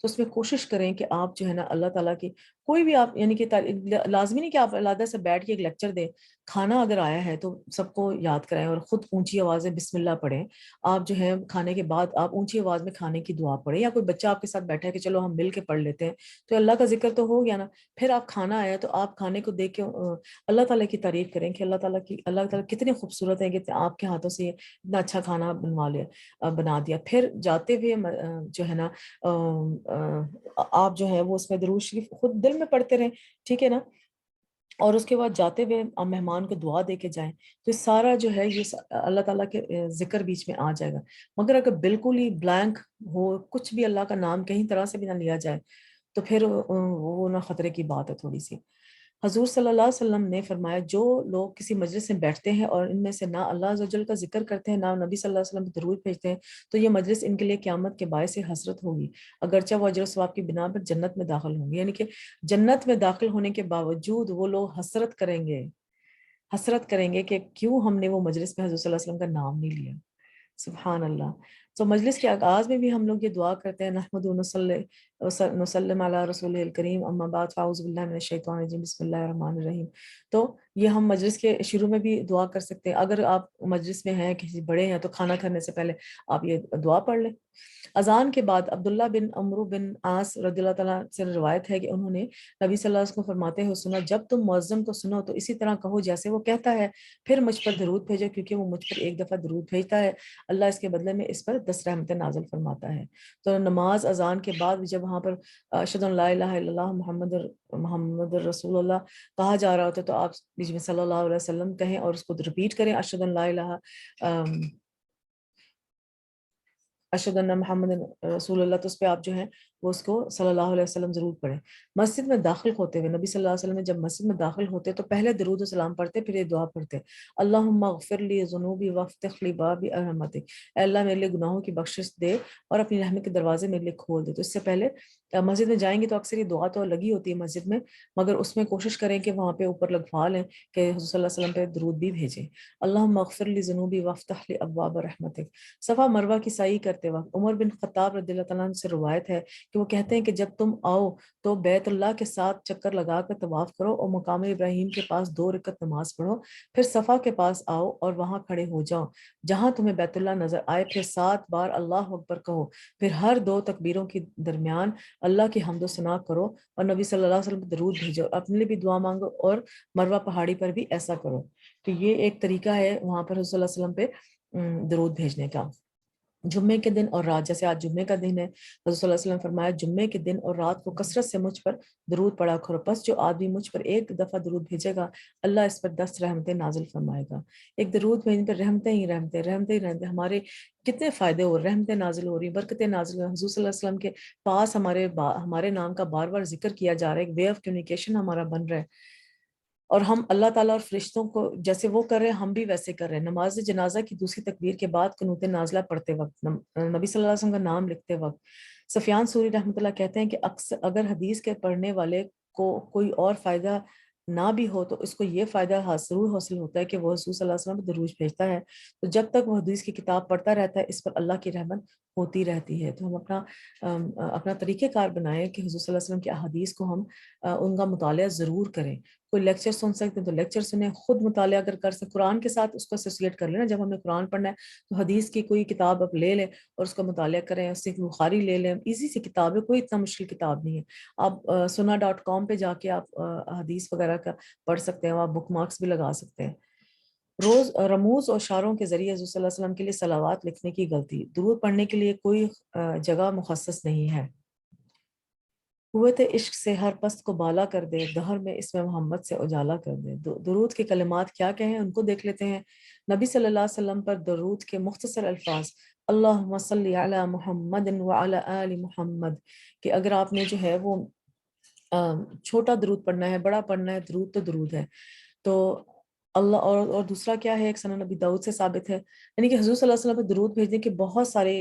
Speaker 1: تو اس میں کوشش کریں کہ آپ جو ہے نا اللہ تعالیٰ کی کوئی بھی آپ یعنی کہ لازمی نہیں کہ آپ علیحدہ سے بیٹھ کے ایک لیکچر دیں. کھانا اگر آیا ہے تو سب کو یاد کرائیں اور خود اونچی آواز میں بسم اللہ پڑھیں. آپ جو ہے کھانے کے بعد آپ اونچی آواز میں کھانے کی دعا پڑھیں, یا کوئی بچہ آپ کے ساتھ بیٹھا ہے کہ چلو ہم مل کے پڑھ لیتے ہیں, تو اللہ کا ذکر تو ہو گیا نا. پھر آپ کھانا آیا تو آپ کھانے کو دیکھ کے اللہ تعالیٰ کی تعریف کریں کہ اللہ تعالیٰ کتنے خوبصورت ہے کہ آپ کے ہاتھوں سے اتنا اچھا کھانا بنا دیا. پھر جاتے ہوئے جو ہے نا آپ جو ہے وہ اس میں درود شریف خود دل میں پڑھتے رہیں, ٹھیک ہے نا, اور اس کے بعد جاتے ہوئے آپ مہمان کو دعا دے کے جائیں. تو سارا جو ہے یہ اللہ تعالیٰ کے ذکر بیچ میں آ جائے گا. مگر اگر بالکل ہی بلینک ہو, کچھ بھی اللہ کا نام کہیں طرح سے بھی نہ لیا جائے, تو پھر وہ نہ خطرے کی بات ہے تھوڑی سی. حضور صلی اللہ علیہ وسلم نے فرمایا جو لوگ کسی مجلس میں بیٹھتے ہیں اور ان میں سے نہ اللہ عز و جل کا ذکر کرتے ہیں نہ نبی صلی اللہ علیہ وسلم درود بھیجتے ہیں, تو یہ مجلس ان کے لیے قیامت کے باعث حسرت ہوگی, اگرچہ وہ اجر و ثواب کی بنا پر جنت میں داخل ہوں گے. یعنی کہ جنت میں داخل ہونے کے باوجود وہ لوگ حسرت کریں گے کہ کیوں ہم نے وہ مجلس میں حضور صلی اللہ علیہ وسلم کا نام نہیں لیا. سبحان اللہ. تو مجلس کے آغاز میں بھی ہم لوگ یہ دعا کرتے ہیں, نحمد و نسلم علی رسول الکریم, اما بعد فاعوذ باللہ من الشیطان الرجیم, بسم اللہ الرحمن الرحیم. تو یہ ہم مجلس کے شروع میں بھی دعا کر سکتے ہیں. اگر آپ مجلس میں ہیں, کسی بڑے ہیں, تو کھانا کھانے سے پہلے آپ یہ دعا پڑھ لیں. اذان کے بعد عبداللہ بن عمرو بن عاص رضی اللہ تعالیٰ سے روایت ہے کہ انہوں نے نبی صلی اللہ علیہ وسلم کو فرماتے ہوئے سنا, جب تم مؤذن کو سنو تو اسی طرح کہو جیسے وہ کہتا ہے, پھر مجھ پر درود بھیجو کیونکہ وہ مجھ پر ایک دفعہ درود بھیجتا ہے, اللہ اس کے بدلے میں اس پر 10 رحمتیں نازل فرماتا ہے. تو نماز اذان کے بعد جب وہاں پر اشہد ان لا الہ الا اللہ محمد رسول اللہ کہا جا رہا ہوتا ہے, تو آپ بیچ میں صلی اللہ علیہ وسلم کہیں اور اس کو ریپیٹ کریں, اشہد ان لا الہ اشہد ان محمد رسول اللہ. تو اس پہ آپ جو ہیں وہ اس کو صلی اللہ علیہ وسلم ضرور پڑھیں. مسجد میں داخل ہوتے ہوئے نبی صلی اللہ علیہ وسلم جب مسجد میں داخل ہوتے تو پہلے درود و سلام پڑھتے, پھر یہ دعا پڑھتے, اللہم اغفر لی ذنوبی وافتح لی باب رحمتک, اے اللہ میرے لیے گناہوں کی بخشش دے اور اپنی رحمت کے دروازے میرے لیے کھول دے. تو اس سے پہلے مسجد میں جائیں گے تو اکثر یہ دعا تو لگی ہوتی ہے مسجد میں, مگر اس میں کوشش کریں کہ وہاں پہ اوپر لگوا لیں کہ حضور صلی اللہ علیہ وسلم پہ درود بھی بھیجیں. اللہم اغفر لی ذنوبی وافتح لی ابواب رحمتک. صفا مروہ کی سعی کرتے وقت عمر بن خطاب رضی اللہ تعالیٰ عنہ سے روایت ہے کہ وہ کہتے ہیں کہ جب تم آؤ تو بیت اللہ کے ساتھ چکر لگا کر طواف کرو اور مقام ابراہیم کے پاس 2 رکعت نماز پڑھو, پھر صفا کے پاس آؤ اور وہاں کھڑے ہو جاؤ, جہاں تمہیں بیت اللہ نظر آئے, پھر 7 بار اللہ اکبر کہو, پھر ہر 2 تکبیروں کے درمیان اللہ کی حمد و ثنا کرو اور نبی صلی اللہ علیہ وسلم کو درود بھیجو, اپنے لیے بھی دعا مانگو اور مروہ پہاڑی پر بھی ایسا کرو. تو یہ ایک طریقہ ہے وہاں پر حضور صلی اللہ علیہ وسلم پہ درود بھیجنے کا. جمعے کے دن اور رات, جیسے آج جمعے کا دن ہے, حضرت صلی اللہ علیہ وسلم فرمایا جمعے کے دن اور رات کو کثرت سے مجھ پر درود پڑا کرو, پس جو آدمی مجھ پر ایک دفعہ درود بھیجے گا اللہ اس پر 10 رحمتیں نازل فرمائے گا. ایک درود بھیجنے پر رحمتیں ہی رحمتیں ہمارے کتنے فائدے ہو رہے, رحمتیں نازل ہو رہی, برکتیں نازل ہو رہی. حضور صلی اللہ علیہ وسلم کے پاس ہمارے نام کا بار بار ذکر کیا جا رہا ہے, ایک وے آف کمیونیکیشن ہمارا بن رہا ہے, اور ہم اللہ تعالیٰ اور فرشتوں کو جیسے وہ کر رہے ہیں ہم بھی ویسے کر رہے ہیں. نماز جنازہ کی دوسری تکبیر کے بعد قنوت نازلہ پڑھتے وقت, نبی صلی اللہ علیہ وسلم کا نام لکھتے وقت, سفیان ثوری رحمۃ اللہ کہتے ہیں کہ اگر حدیث کے پڑھنے والے کو کوئی اور فائدہ نہ بھی ہو تو اس کو یہ فائدہ ضرور حاصل ہوتا ہے کہ وہ حضور صلی اللہ علیہ وسلم کو درود بھیجتا ہے, تو جب تک وہ حدیث کی کتاب پڑھتا رہتا ہے اس پر اللہ کی رحمت ہوتی رہتی ہے. تو ہم اپنا طریقہ کار بنائیں کہ حضور صلی اللہ علیہ وسلم کی احادیث کو ہم ان کا مطالعہ ضرور کریں. کوئی لیکچر سن سکتے ہیں تو لیکچر سنیں, خود مطالعہ اگر کر سکتے قرآن کے ساتھ اس کو ایسوسیٹ کر لینا. جب ہمیں قرآن پڑھنا ہے تو حدیث کی کوئی کتاب آپ لے لیں اور اس کا مطالعہ کریں, اس سے بخاری لے لیں, ایزی سی کتاب ہے, کوئی اتنا مشکل کتاب نہیں ہے. آپ sunnah.com پہ جا کے آپ حدیث وغیرہ کا پڑھ سکتے ہیں, آپ بک مارکس بھی لگا سکتے ہیں. روز رموز اور اشاروں کے ذریعے حضور صلی اللہ علیہ وسلم کے لیے صلوات لکھنے کی غلطی. درود پڑھنے کے لیے کوئی جگہ مخصص نہیں ہے. قوت عشق سے ہر پست کو بالا کر دے, دہر میں اس میں محمد سے اجالا کر دے. درود کے کلمات کیا کہیں ان کو دیکھ لیتے ہیں. نبی صلی اللہ علیہ وسلم پر درود کے مختصر الفاظ اللہم صلی علی محمد وعلی آل محمد, کہ اگر آپ نے جو ہے وہ چھوٹا درود پڑھنا ہے, بڑا پڑھنا ہے, درود تو درود ہے. تو اللہ اور دوسرا کیا ہے, ایک سنن نبی داؤد سے ثابت ہے, یعنی کہ حضور صلی اللہ علیہ وسلم پہ درود بھیجنے کے بہت سارے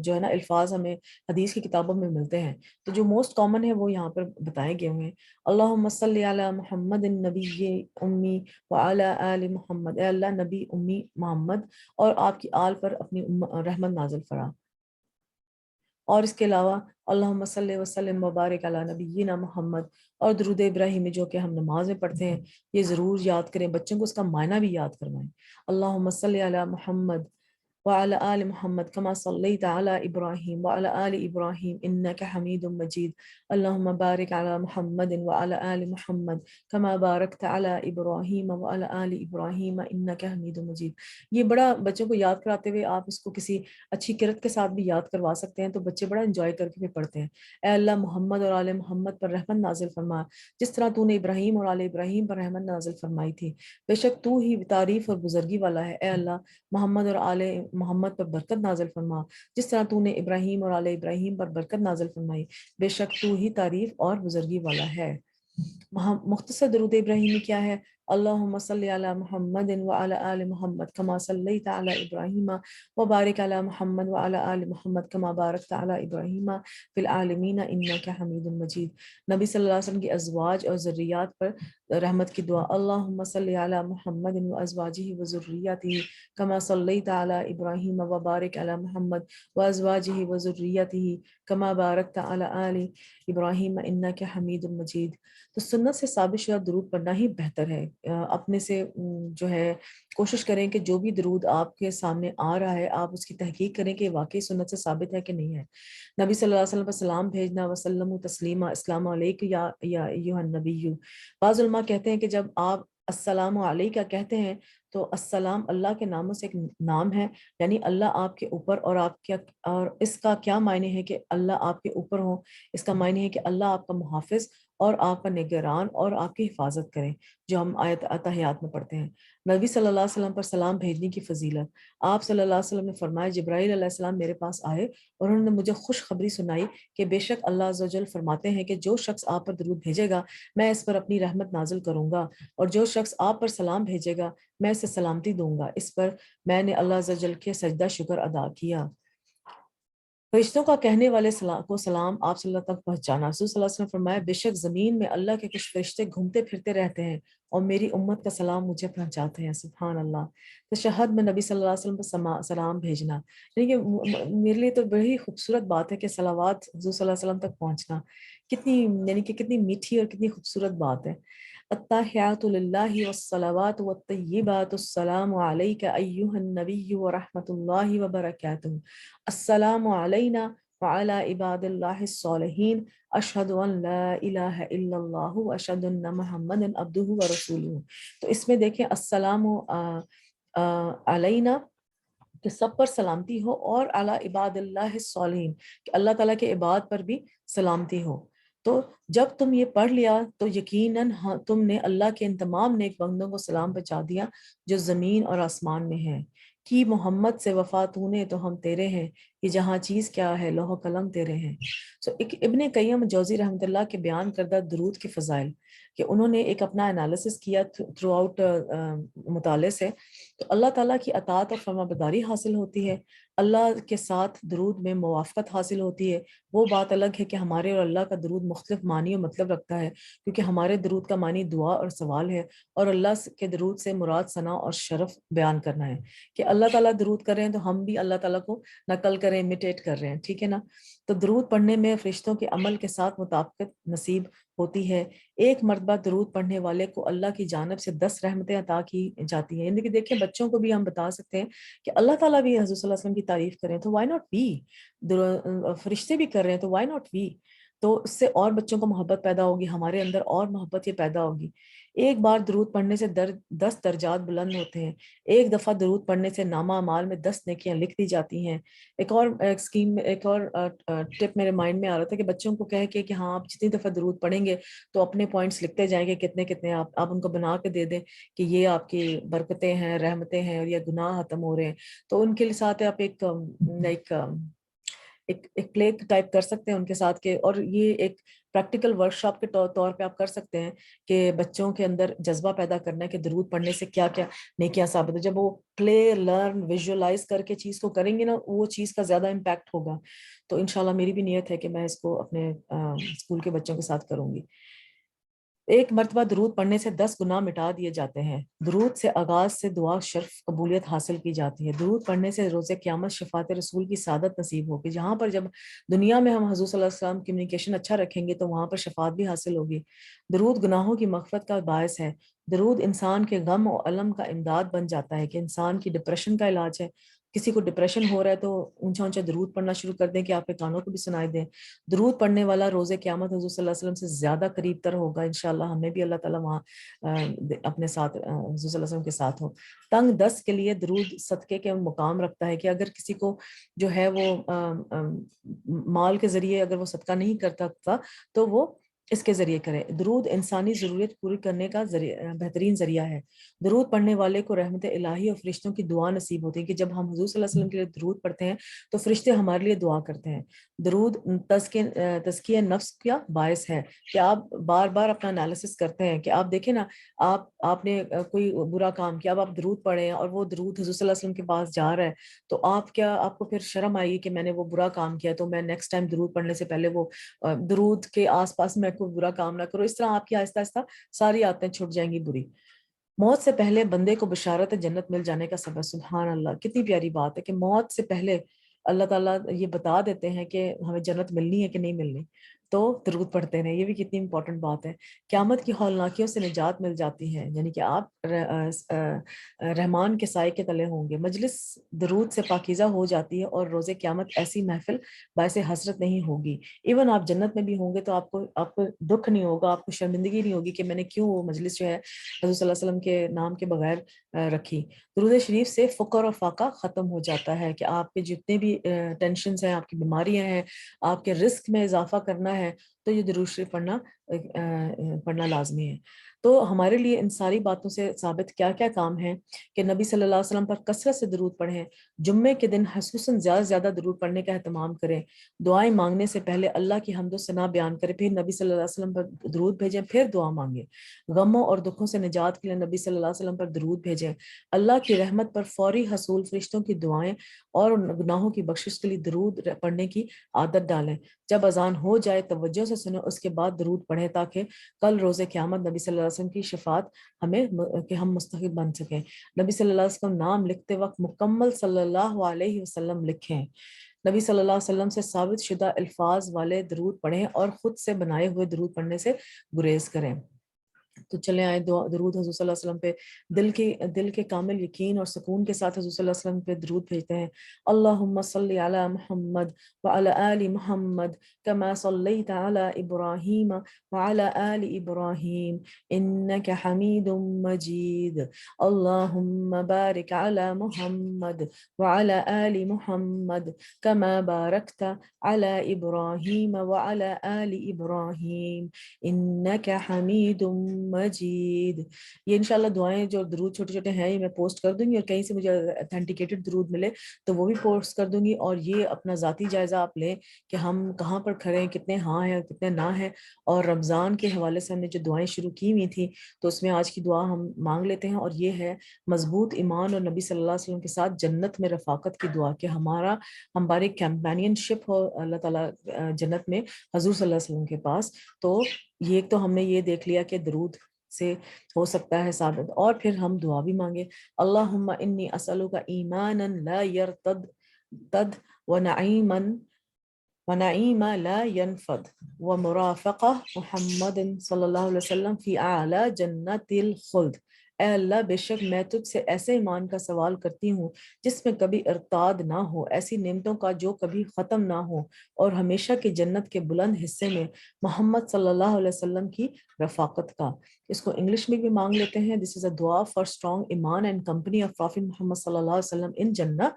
Speaker 1: جو ہے نا الفاظ ہمیں حدیث کی کتابوں میں ملتے ہیں. تو جو موسٹ کامن ہے وہ یہاں پر بتائے گئے ہوئے ہیں. اللہم صلی علی محمد النبی امی وعلی آل محمد, اے اللہ نبی امی محمد اور آپ کی آل پر اپنی رحمت نازل فرما. اور اس کے علاوہ اللہم صلی وسلم وبارک علی نبینا محمد اور درود ابراہیمی جو کہ ہم نماز میں پڑھتے ہیں یہ ضرور یاد کریں، بچوں کو اس کا معنی بھی یاد کروائیں۔ اللہم صلی علی محمد وعلى آل محمد كما صليت على إبراهيم وعلى آل إبراهيم إنك حميد مجيد اللهم بارك على محمد وعلى آل محمد كما باركت على إبراهيم وعلى آل إبراهيم إنك حميد مجيد۔ یہ بڑا بچوں کو یاد کراتے ہوئے آپ اس کو کسی اچھی قرأت کے ساتھ بھی یاد کروا سکتے ہیں، تو بچے بڑا انجوائے کر کے بھی پڑھتے ہیں۔ اے اللہ محمد اور آل محمد پر رحمت نازل فرما، جس طرح تو نے ابراہیم اور آل ابراہیم پر رحمت نازل فرمائی تھی، بے شک تو ہی تعریف اور بزرگی والا ہے۔ اے اللہ محمد اور آل محمد پر برکت نازل فرما، جس طرح تو نے ابراہیم اور آل ابراہیم پر برکت نازل فرمائی، بے شک تو ہی تعریف اور بزرگی والا ہے۔ مختصر درود ابراہیمی کیا ہے؟ اللہم صلی علی محمد وعلی آل محمد کما صلیت علی ابراہیم وبارک علی محمد وعلی آل محمد کما بارکت علی ابراہیم فی العالمین انک حمید مجید۔ نبی صلی اللہ علیہ وسلم کی ازواج اور ذریات پر رحمت کی دعا۔ اللہم صلی علی محمد وازواجہ وذریاتہ کما صلیت علی ابراہیم وبارک علی محمد وازواجہ وذریاتہ کما بارکت علی آل ابراہیم انک حمید مجید۔ تو سنت سے ثابت شدہ درود پڑھنا ہی بہتر ہے۔ اپنے سے جو ہے کوشش کریں کہ جو بھی درود آپ کے سامنے آ رہا ہے آپ اس کی تحقیق کریں کہ واقعی سنت سے ثابت ہے کہ نہیں ہے۔ نبی صلی اللہ علیہ وسلم پر سلام بھیجنا، وسلم تسلیما، السلام علیکم یا ایھا النبی۔ بعض علماء کہتے ہیں کہ جب آپ السلام علیکہ کہتے ہیں تو السلام اللہ کے ناموں سے ایک نام ہے، یعنی اللہ آپ کے اوپر، اور اس کا کیا معنی ہے کہ اللہ آپ کے اوپر ہو؟ اس کا معنی ہے کہ اللہ آپ کا محافظ اور آپ کا نگران اور آپ کی حفاظت کریں، جو ہم آیت اتحیات میں پڑھتے ہیں۔ نبی صلی اللہ علیہ وسلم پر سلام بھیجنے کی فضیلت۔ آپ صلی اللہ علیہ وسلم نے فرمایا جبرائیل علیہ السلام میرے پاس آئے اور انہوں نے مجھے خوشخبری سنائی کہ بے شک اللہ عز و جل فرماتے ہیں کہ جو شخص آپ پر درود بھیجے گا میں اس پر اپنی رحمت نازل کروں گا، اور جو شخص آپ پر سلام بھیجے گا میں اسے سلامتی دوں گا۔ اس پر میں نے اللہ عز و جل کے سجدہ شکر ادا کیا۔ فرشتوں کا کہنے والے کو سلام آپ صلی اللہ تک پہنچانا۔ رسول صلی اللہ علیہ وسلم فرمایا بے شک زمین میں اللہ کے کچھ فرشتے گھومتے پھرتے رہتے ہیں اور میری امت کا سلام مجھے پہنچاتے ہیں۔ سبحان اللہ۔ تشہد میں نبی صلی اللہ علیہ وسلم پر سلام بھیجنا، یعنی کہ میرے لیے تو بڑی خوبصورت بات ہے کہ صلوات حضور صلی اللہ علیہ وسلم تک پہنچنا کتنی، یعنی کہ کتنی میٹھی اور کتنی خوبصورت بات ہے۔ التحیات للہ والصلوات والطیبات السلام علیک ایھا النبی ورحمۃ اللہ وبرکاتہ، السلام علینا وعلی عباد اللہ الصالحین، اشہد ان لا الہ الا اللہ واشہد ان محمد عبدہ ورسولہ۔ تو اس میں دیکھیں السلام علینا کہ سب پر سلامتی ہو، اور علی عباد اللہ الصالحین کہ اللہ تعالیٰ کے عباد پر بھی سلامتی ہو۔ تو جب تم یہ پڑھ لیا تو یقیناً تم نے اللہ کے ان تمام نیک بندوں کو سلام پہنچا دیا جو زمین اور آسمان میں ہیں۔ کہ محمد سے وفا تو نے تو ہم تیرے ہیں، کہ جہاں چیز کیا ہے لوح و قلم تیرے ہیں۔ ابن قیم جوزی رحمۃ اللہ کے بیان کردہ درود کے فضائل، کہ انہوں نے ایک اپنا انالیسس کیا تھرو آؤٹ مطالعے سے، تو اللہ تعالیٰ کی اطاعت اور فرمانبرداری حاصل ہوتی ہے، اللہ کے ساتھ درود میں موافقت حاصل ہوتی ہے۔ وہ بات الگ ہے کہ ہمارے اور اللہ کا درود مختلف معنی و مطلب رکھتا ہے، کیونکہ ہمارے درود کا معنی دعا اور سوال ہے، اور اللہ کے درود سے مراد ثنا اور شرف بیان کرنا ہے، کہ اللہ تعالیٰ درود کر رہے ہیں تو ہم بھی اللہ تعالیٰ کو نقل کریں، امیٹیٹ کر رہے ہیں، ٹھیک ہے نا۔ تو درود پڑھنے میں فرشتوں کے عمل کے ساتھ مطابقت نصیب ہوتی ہے۔ ایک مرتبہ درود پڑھنے والے کو اللہ کی جانب سے 10 رحمتیں عطا کی جاتی ہیں۔ یعنی کہ دیکھیں بچوں کو بھی ہم بتا سکتے ہیں کہ اللہ تعالیٰ بھی حضور صلی اللہ علیہ وسلم کی تعریف کریں تو وائی ناٹ وی، فرشتے بھی کر رہے ہیں تو وائی ناٹ وی۔ تو اس سے اور بچوں کو محبت پیدا ہوگی، ہمارے اندر اور محبت یہ پیدا ہوگی۔ ایک بار درود پڑھنے سے 10 درجات بلند ہوتے ہیں۔ ایک دفعہ درود پڑھنے سے نامہ اعمال میں 10 نیکیاں لکھ دی جاتی ہیں۔ ایک اور اسکیم، ایک اور ٹپ میرے مائنڈ میں آ رہا تھا کہ بچوں کو کہہ کے کہ ہاں آپ جتنی دفعہ درود پڑھیں گے تو اپنے پوائنٹس لکھتے جائیں گے، کتنے کتنے آپ ان کو بنا کے دے دیں کہ یہ آپ کی برکتیں ہیں، رحمتیں ہیں، اور یہ گناہ ختم ہو رہے ہیں۔ تو ان کے ساتھ آپ ایک پلے ٹائپ کر سکتے ہیں ان کے ساتھ کے، اور یہ ایک پریکٹیکل ورکشاپ کے طور پہ آپ کر سکتے ہیں کہ بچوں کے اندر جذبہ پیدا کرنا ہے کہ درود پڑھنے سے کیا کیا نیکیاں ثابت ہے۔ جب وہ پلے، لرن، ویژولائز کر کے چیز کو کریں گے نا، وہ چیز کا زیادہ امپیکٹ ہوگا۔ تو انشاءاللہ میری بھی نیت ہے کہ میں اس کو اپنے اسکول کے بچوں کے ساتھ کروں گی۔ ایک مرتبہ درود پڑھنے سے 10 گناہ مٹا دیے جاتے ہیں۔ درود سے آغاز سے دعا شرف قبولیت حاصل کی جاتی ہے۔ درود پڑھنے سے روز قیامت شفاعت رسول کی سعادت نصیب ہوگی۔ جہاں پر جب دنیا میں ہم حضور صلی اللہ علیہ وسلم کمیونیکیشن اچھا رکھیں گے تو وہاں پر شفاعت بھی حاصل ہوگی۔ درود گناہوں کی مغفرت کا باعث ہے۔ درود انسان کے غم و الم کا امداد بن جاتا ہے، کہ انسان کی ڈپریشن کا علاج ہے۔ کسی کو ڈپریشن ہو رہا ہے تو اونچا اونچا درود پڑھنا شروع کر دیں کہ آپ کے کانوں کو بھی سنائی دیں۔ درود پڑھنے والا روز قیامت حضور صلی اللہ علیہ وسلم سے زیادہ قریب تر ہوگا انشاءاللہ۔ ہمیں بھی اللہ تعالیٰ وہاں اپنے ساتھ حضور صلی اللہ علیہ وسلم کے ساتھ ہو۔ تنگ دست کے لیے درود صدقے کے مقام رکھتا ہے، کہ اگر کسی کو جو ہے وہ مال کے ذریعے اگر وہ صدقہ نہیں کرتا تھا تو وہ اس کے ذریعے کرے۔ درود انسانی ضرورت پوری کرنے کا بہترین ذریعہ ہے۔ درود پڑھنے والے کو رحمت الہی اور فرشتوں کی دعا نصیب ہوتی ہے، کہ جب ہم حضور صلی اللہ علیہ وسلم کے لیے درود پڑھتے ہیں تو فرشتے ہمارے لیے دعا کرتے ہیں۔ درود تزکیہ نفس کا باعث ہے، کہ آپ بار بار اپنا انالیسس کرتے ہیں، کہ آپ دیکھیں نا، آپ نے کوئی برا کام کیا، اب آپ درود پڑھیں اور وہ درود حضور صلی اللہ علیہ وسلم کے پاس جا رہا ہے، تو آپ کو پھر شرم آئے گی کہ میں نے وہ برا کام کیا، تو میں نیکسٹ ٹائم درود پڑھنے سے پہلے وہ درود کے آس پاس میں کوئی برا کام نہ کرو۔ اس طرح آپ کی آہستہ آہستہ ساری عادتیں چھٹ جائیں گی بری۔ موت سے پہلے بندے کو بشارت جنت مل جانے کا سبب، سبحان اللہ، کتنی پیاری بات ہے کہ موت سے پہلے اللہ تعالیٰ یہ بتا دیتے ہیں کہ ہمیں جنت ملنی ہے کہ نہیں ملنی، تو درود پڑھتے رہیں۔ یہ بھی کتنی امپورٹنٹ بات ہے۔ قیامت کی ہولناکیوں سے نجات مل جاتی ہے، یعنی کہ آپ رحمان کے سائے کے تلے ہوں گے۔ مجلس درود سے پاکیزہ ہو جاتی ہے، اور روز قیامت ایسی محفل باعث حسرت نہیں ہوگی۔ ایون آپ جنت میں بھی ہوں گے تو آپ کو دکھ نہیں ہوگا، آپ کو شرمندگی نہیں ہوگی کہ میں نے کیوں وہ مجلس جو ہے حضور صلی اللہ علیہ وسلم کے نام کے بغیر رکھی۔ درود شریف سے فقر اور فاقہ ختم ہو جاتا ہے، کہ آپ کے جتنے بھی ٹینشنز ہیں، آپ کی بیماریاں ہیں، آپ کے رزق میں اضافہ کرنا ہے، تو یہ درود شریف پڑھنا لازمی ہے۔ تو ہمارے لیے ان ساری باتوں سے ثابت کیا کیا کام ہے کہ نبی صلی اللہ علیہ وسلم پر کثرت سے درود پڑھیں۔ جمعے کے دن خصوصاً زیادہ سے زیادہ درود پڑھنے کا اہتمام کریں۔ دعائیں مانگنے سے پہلے اللہ کی حمد و ثنا بیان کریں، پھر نبی صلی اللہ علیہ وسلم پر درود بھیجیں، پھر دعا مانگیں۔ غموں اور دکھوں سے نجات کے لیے نبی صلی اللہ علیہ وسلم پر درود بھیجیں۔ اللہ کی رحمت پر فوری حصول، فرشتوں کی دعائیں اور گناہوں کی بخشش کے لیے درود پڑھنے کی عادت ڈالیں۔ جب اذان ہو جائے توجہ سے سنیں، اس کے بعد درود پڑھیں، تاکہ کل روز قیامت نبی صلی اللہ علیہ وسلم کی شفاعت کہ ہم مستحق بن سکیں۔ نبی صلی اللہ علیہ وسلم نام لکھتے وقت مکمل صلی اللہ علیہ وسلم لکھیں۔ نبی صلی اللہ علیہ وسلم سے ثابت شدہ الفاظ والے درود پڑھیں، اور خود سے بنائے ہوئے درود پڑھنے سے گریز کریں۔ تو چلیں آئے درود حضور صلی اللہ علیہ وسلم پہ دل کے کامل یقین اور سکون کے ساتھ حضور صلی اللہ علیہ وسلم پہ درود بھیجتے ہیں۔ اللہم صلی علی محمد وعلی آل محمد کما صلیت علی ابراہیم وعلی آل ابراہیم انک حمید مجید۔ اللہم بارک علی محمد وعلی آل محمد کما بارکت علی ابراہیم وعلی آل ابراہیم انک حمید مجید۔ یہ انشاءاللہ دعائیں جو درود چھوٹے چھوٹے ہیں، یہ میں پوسٹ کر دوں گی، اور کہیں سے مجھے اتھینٹیکیٹڈ درود ملے تو وہ بھی پوسٹ کر دوں گی۔ اور یہ اپنا ذاتی جائزہ آپ لیں کہ ہم کہاں پر کھڑے ہیں، کتنے ہاں ہیں اور کتنے نہ ہیں۔ اور رمضان کے حوالے سے ہم نے جو دعائیں شروع کی ہوئی تھی، تو اس میں آج کی دعا ہم مانگ لیتے ہیں، اور یہ ہے مضبوط ایمان اور نبی صلی اللہ علیہ وسلم کے ساتھ جنت میں رفاقت کی دعا، کہ ہماری کمپینین شپ ہو اللہ تعالیٰ جنت میں حضور صلی اللہ علیہ وسلم کے پاس۔ تو یہ ایک تو ہم نے یہ دیکھ لیا کہ درود سے ہو سکتا ہے ثابت، اور پھر ہم دعا بھی مانگے۔ اللہم انی اسألک ایمانا لا یرتد ونعیما لا ینفد ومرافقہ محمد صلی اللہ علیہ وسلم فی اعلی جنت الخلد۔ اے اللہ، بے شک میں تجھ سے ایسے ایمان کا سوال کرتی ہوں جس میں کبھی ارتاد نہ ہو، ایسی نعمتوں کا جو کبھی ختم نہ ہو، اور ہمیشہ کی جنت کے بلند حصے میں محمد صلی اللہ علیہ وسلم کی رفاقت کا۔ اس کو انگلش میں بھی مانگ لیتے ہیں۔ This is a dua for strong iman and company of Prophet Muhammad صلی اللہ علیہ وسلم in Jannah.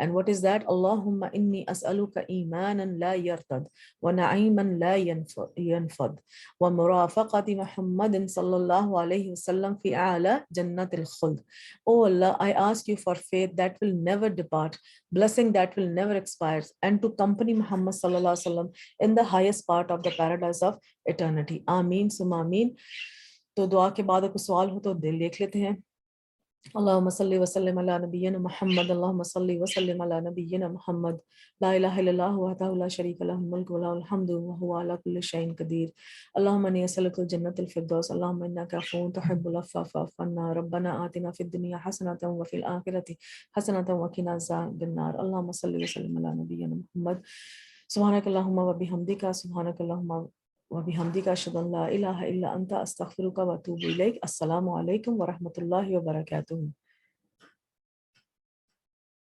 Speaker 1: And what is that? اللہم انی اسألک ایمانا لا یرتد ونعیما لا ینفد ومرافقت محمد صلی اللہ علیہ وسلم فی اعلی جنت الخلد۔ Oh Allah, I ask you for faith that will never depart, blessing that will never expire, and to company Muhammad صلی اللہ علیہ وسلم in the highest part of the paradise of eternity. آمین ثم آمین۔ تو دعا کے بعد اگر کوئی سوال ہو تو دل دیکھ لیتے ہیں۔ اللهم صل وسلم على نبينا محمد. اللهم صل وسلم على نبينا محمد. لا اله الا الله وحده لا شريك له، الملك وله الحمد وهو على كل شيء قدير. اللهم اني اسالك الجنة الفردوس. اللهم انك عفو تحب العفو فاعف عنا. ربنا آتنا في الدنيا حسنة وفي الآخرة حسنة وقنا عذاب النار. اللهم صل وسلم على نبينا محمد. سبحانك اللهم وبحمدك، سبحانك اللهم وبحمدك، أشهد أن لا إله إلا أنت، أستغفرك وأتوب إليك. السلام عليكم ورحمة الله وبركاته.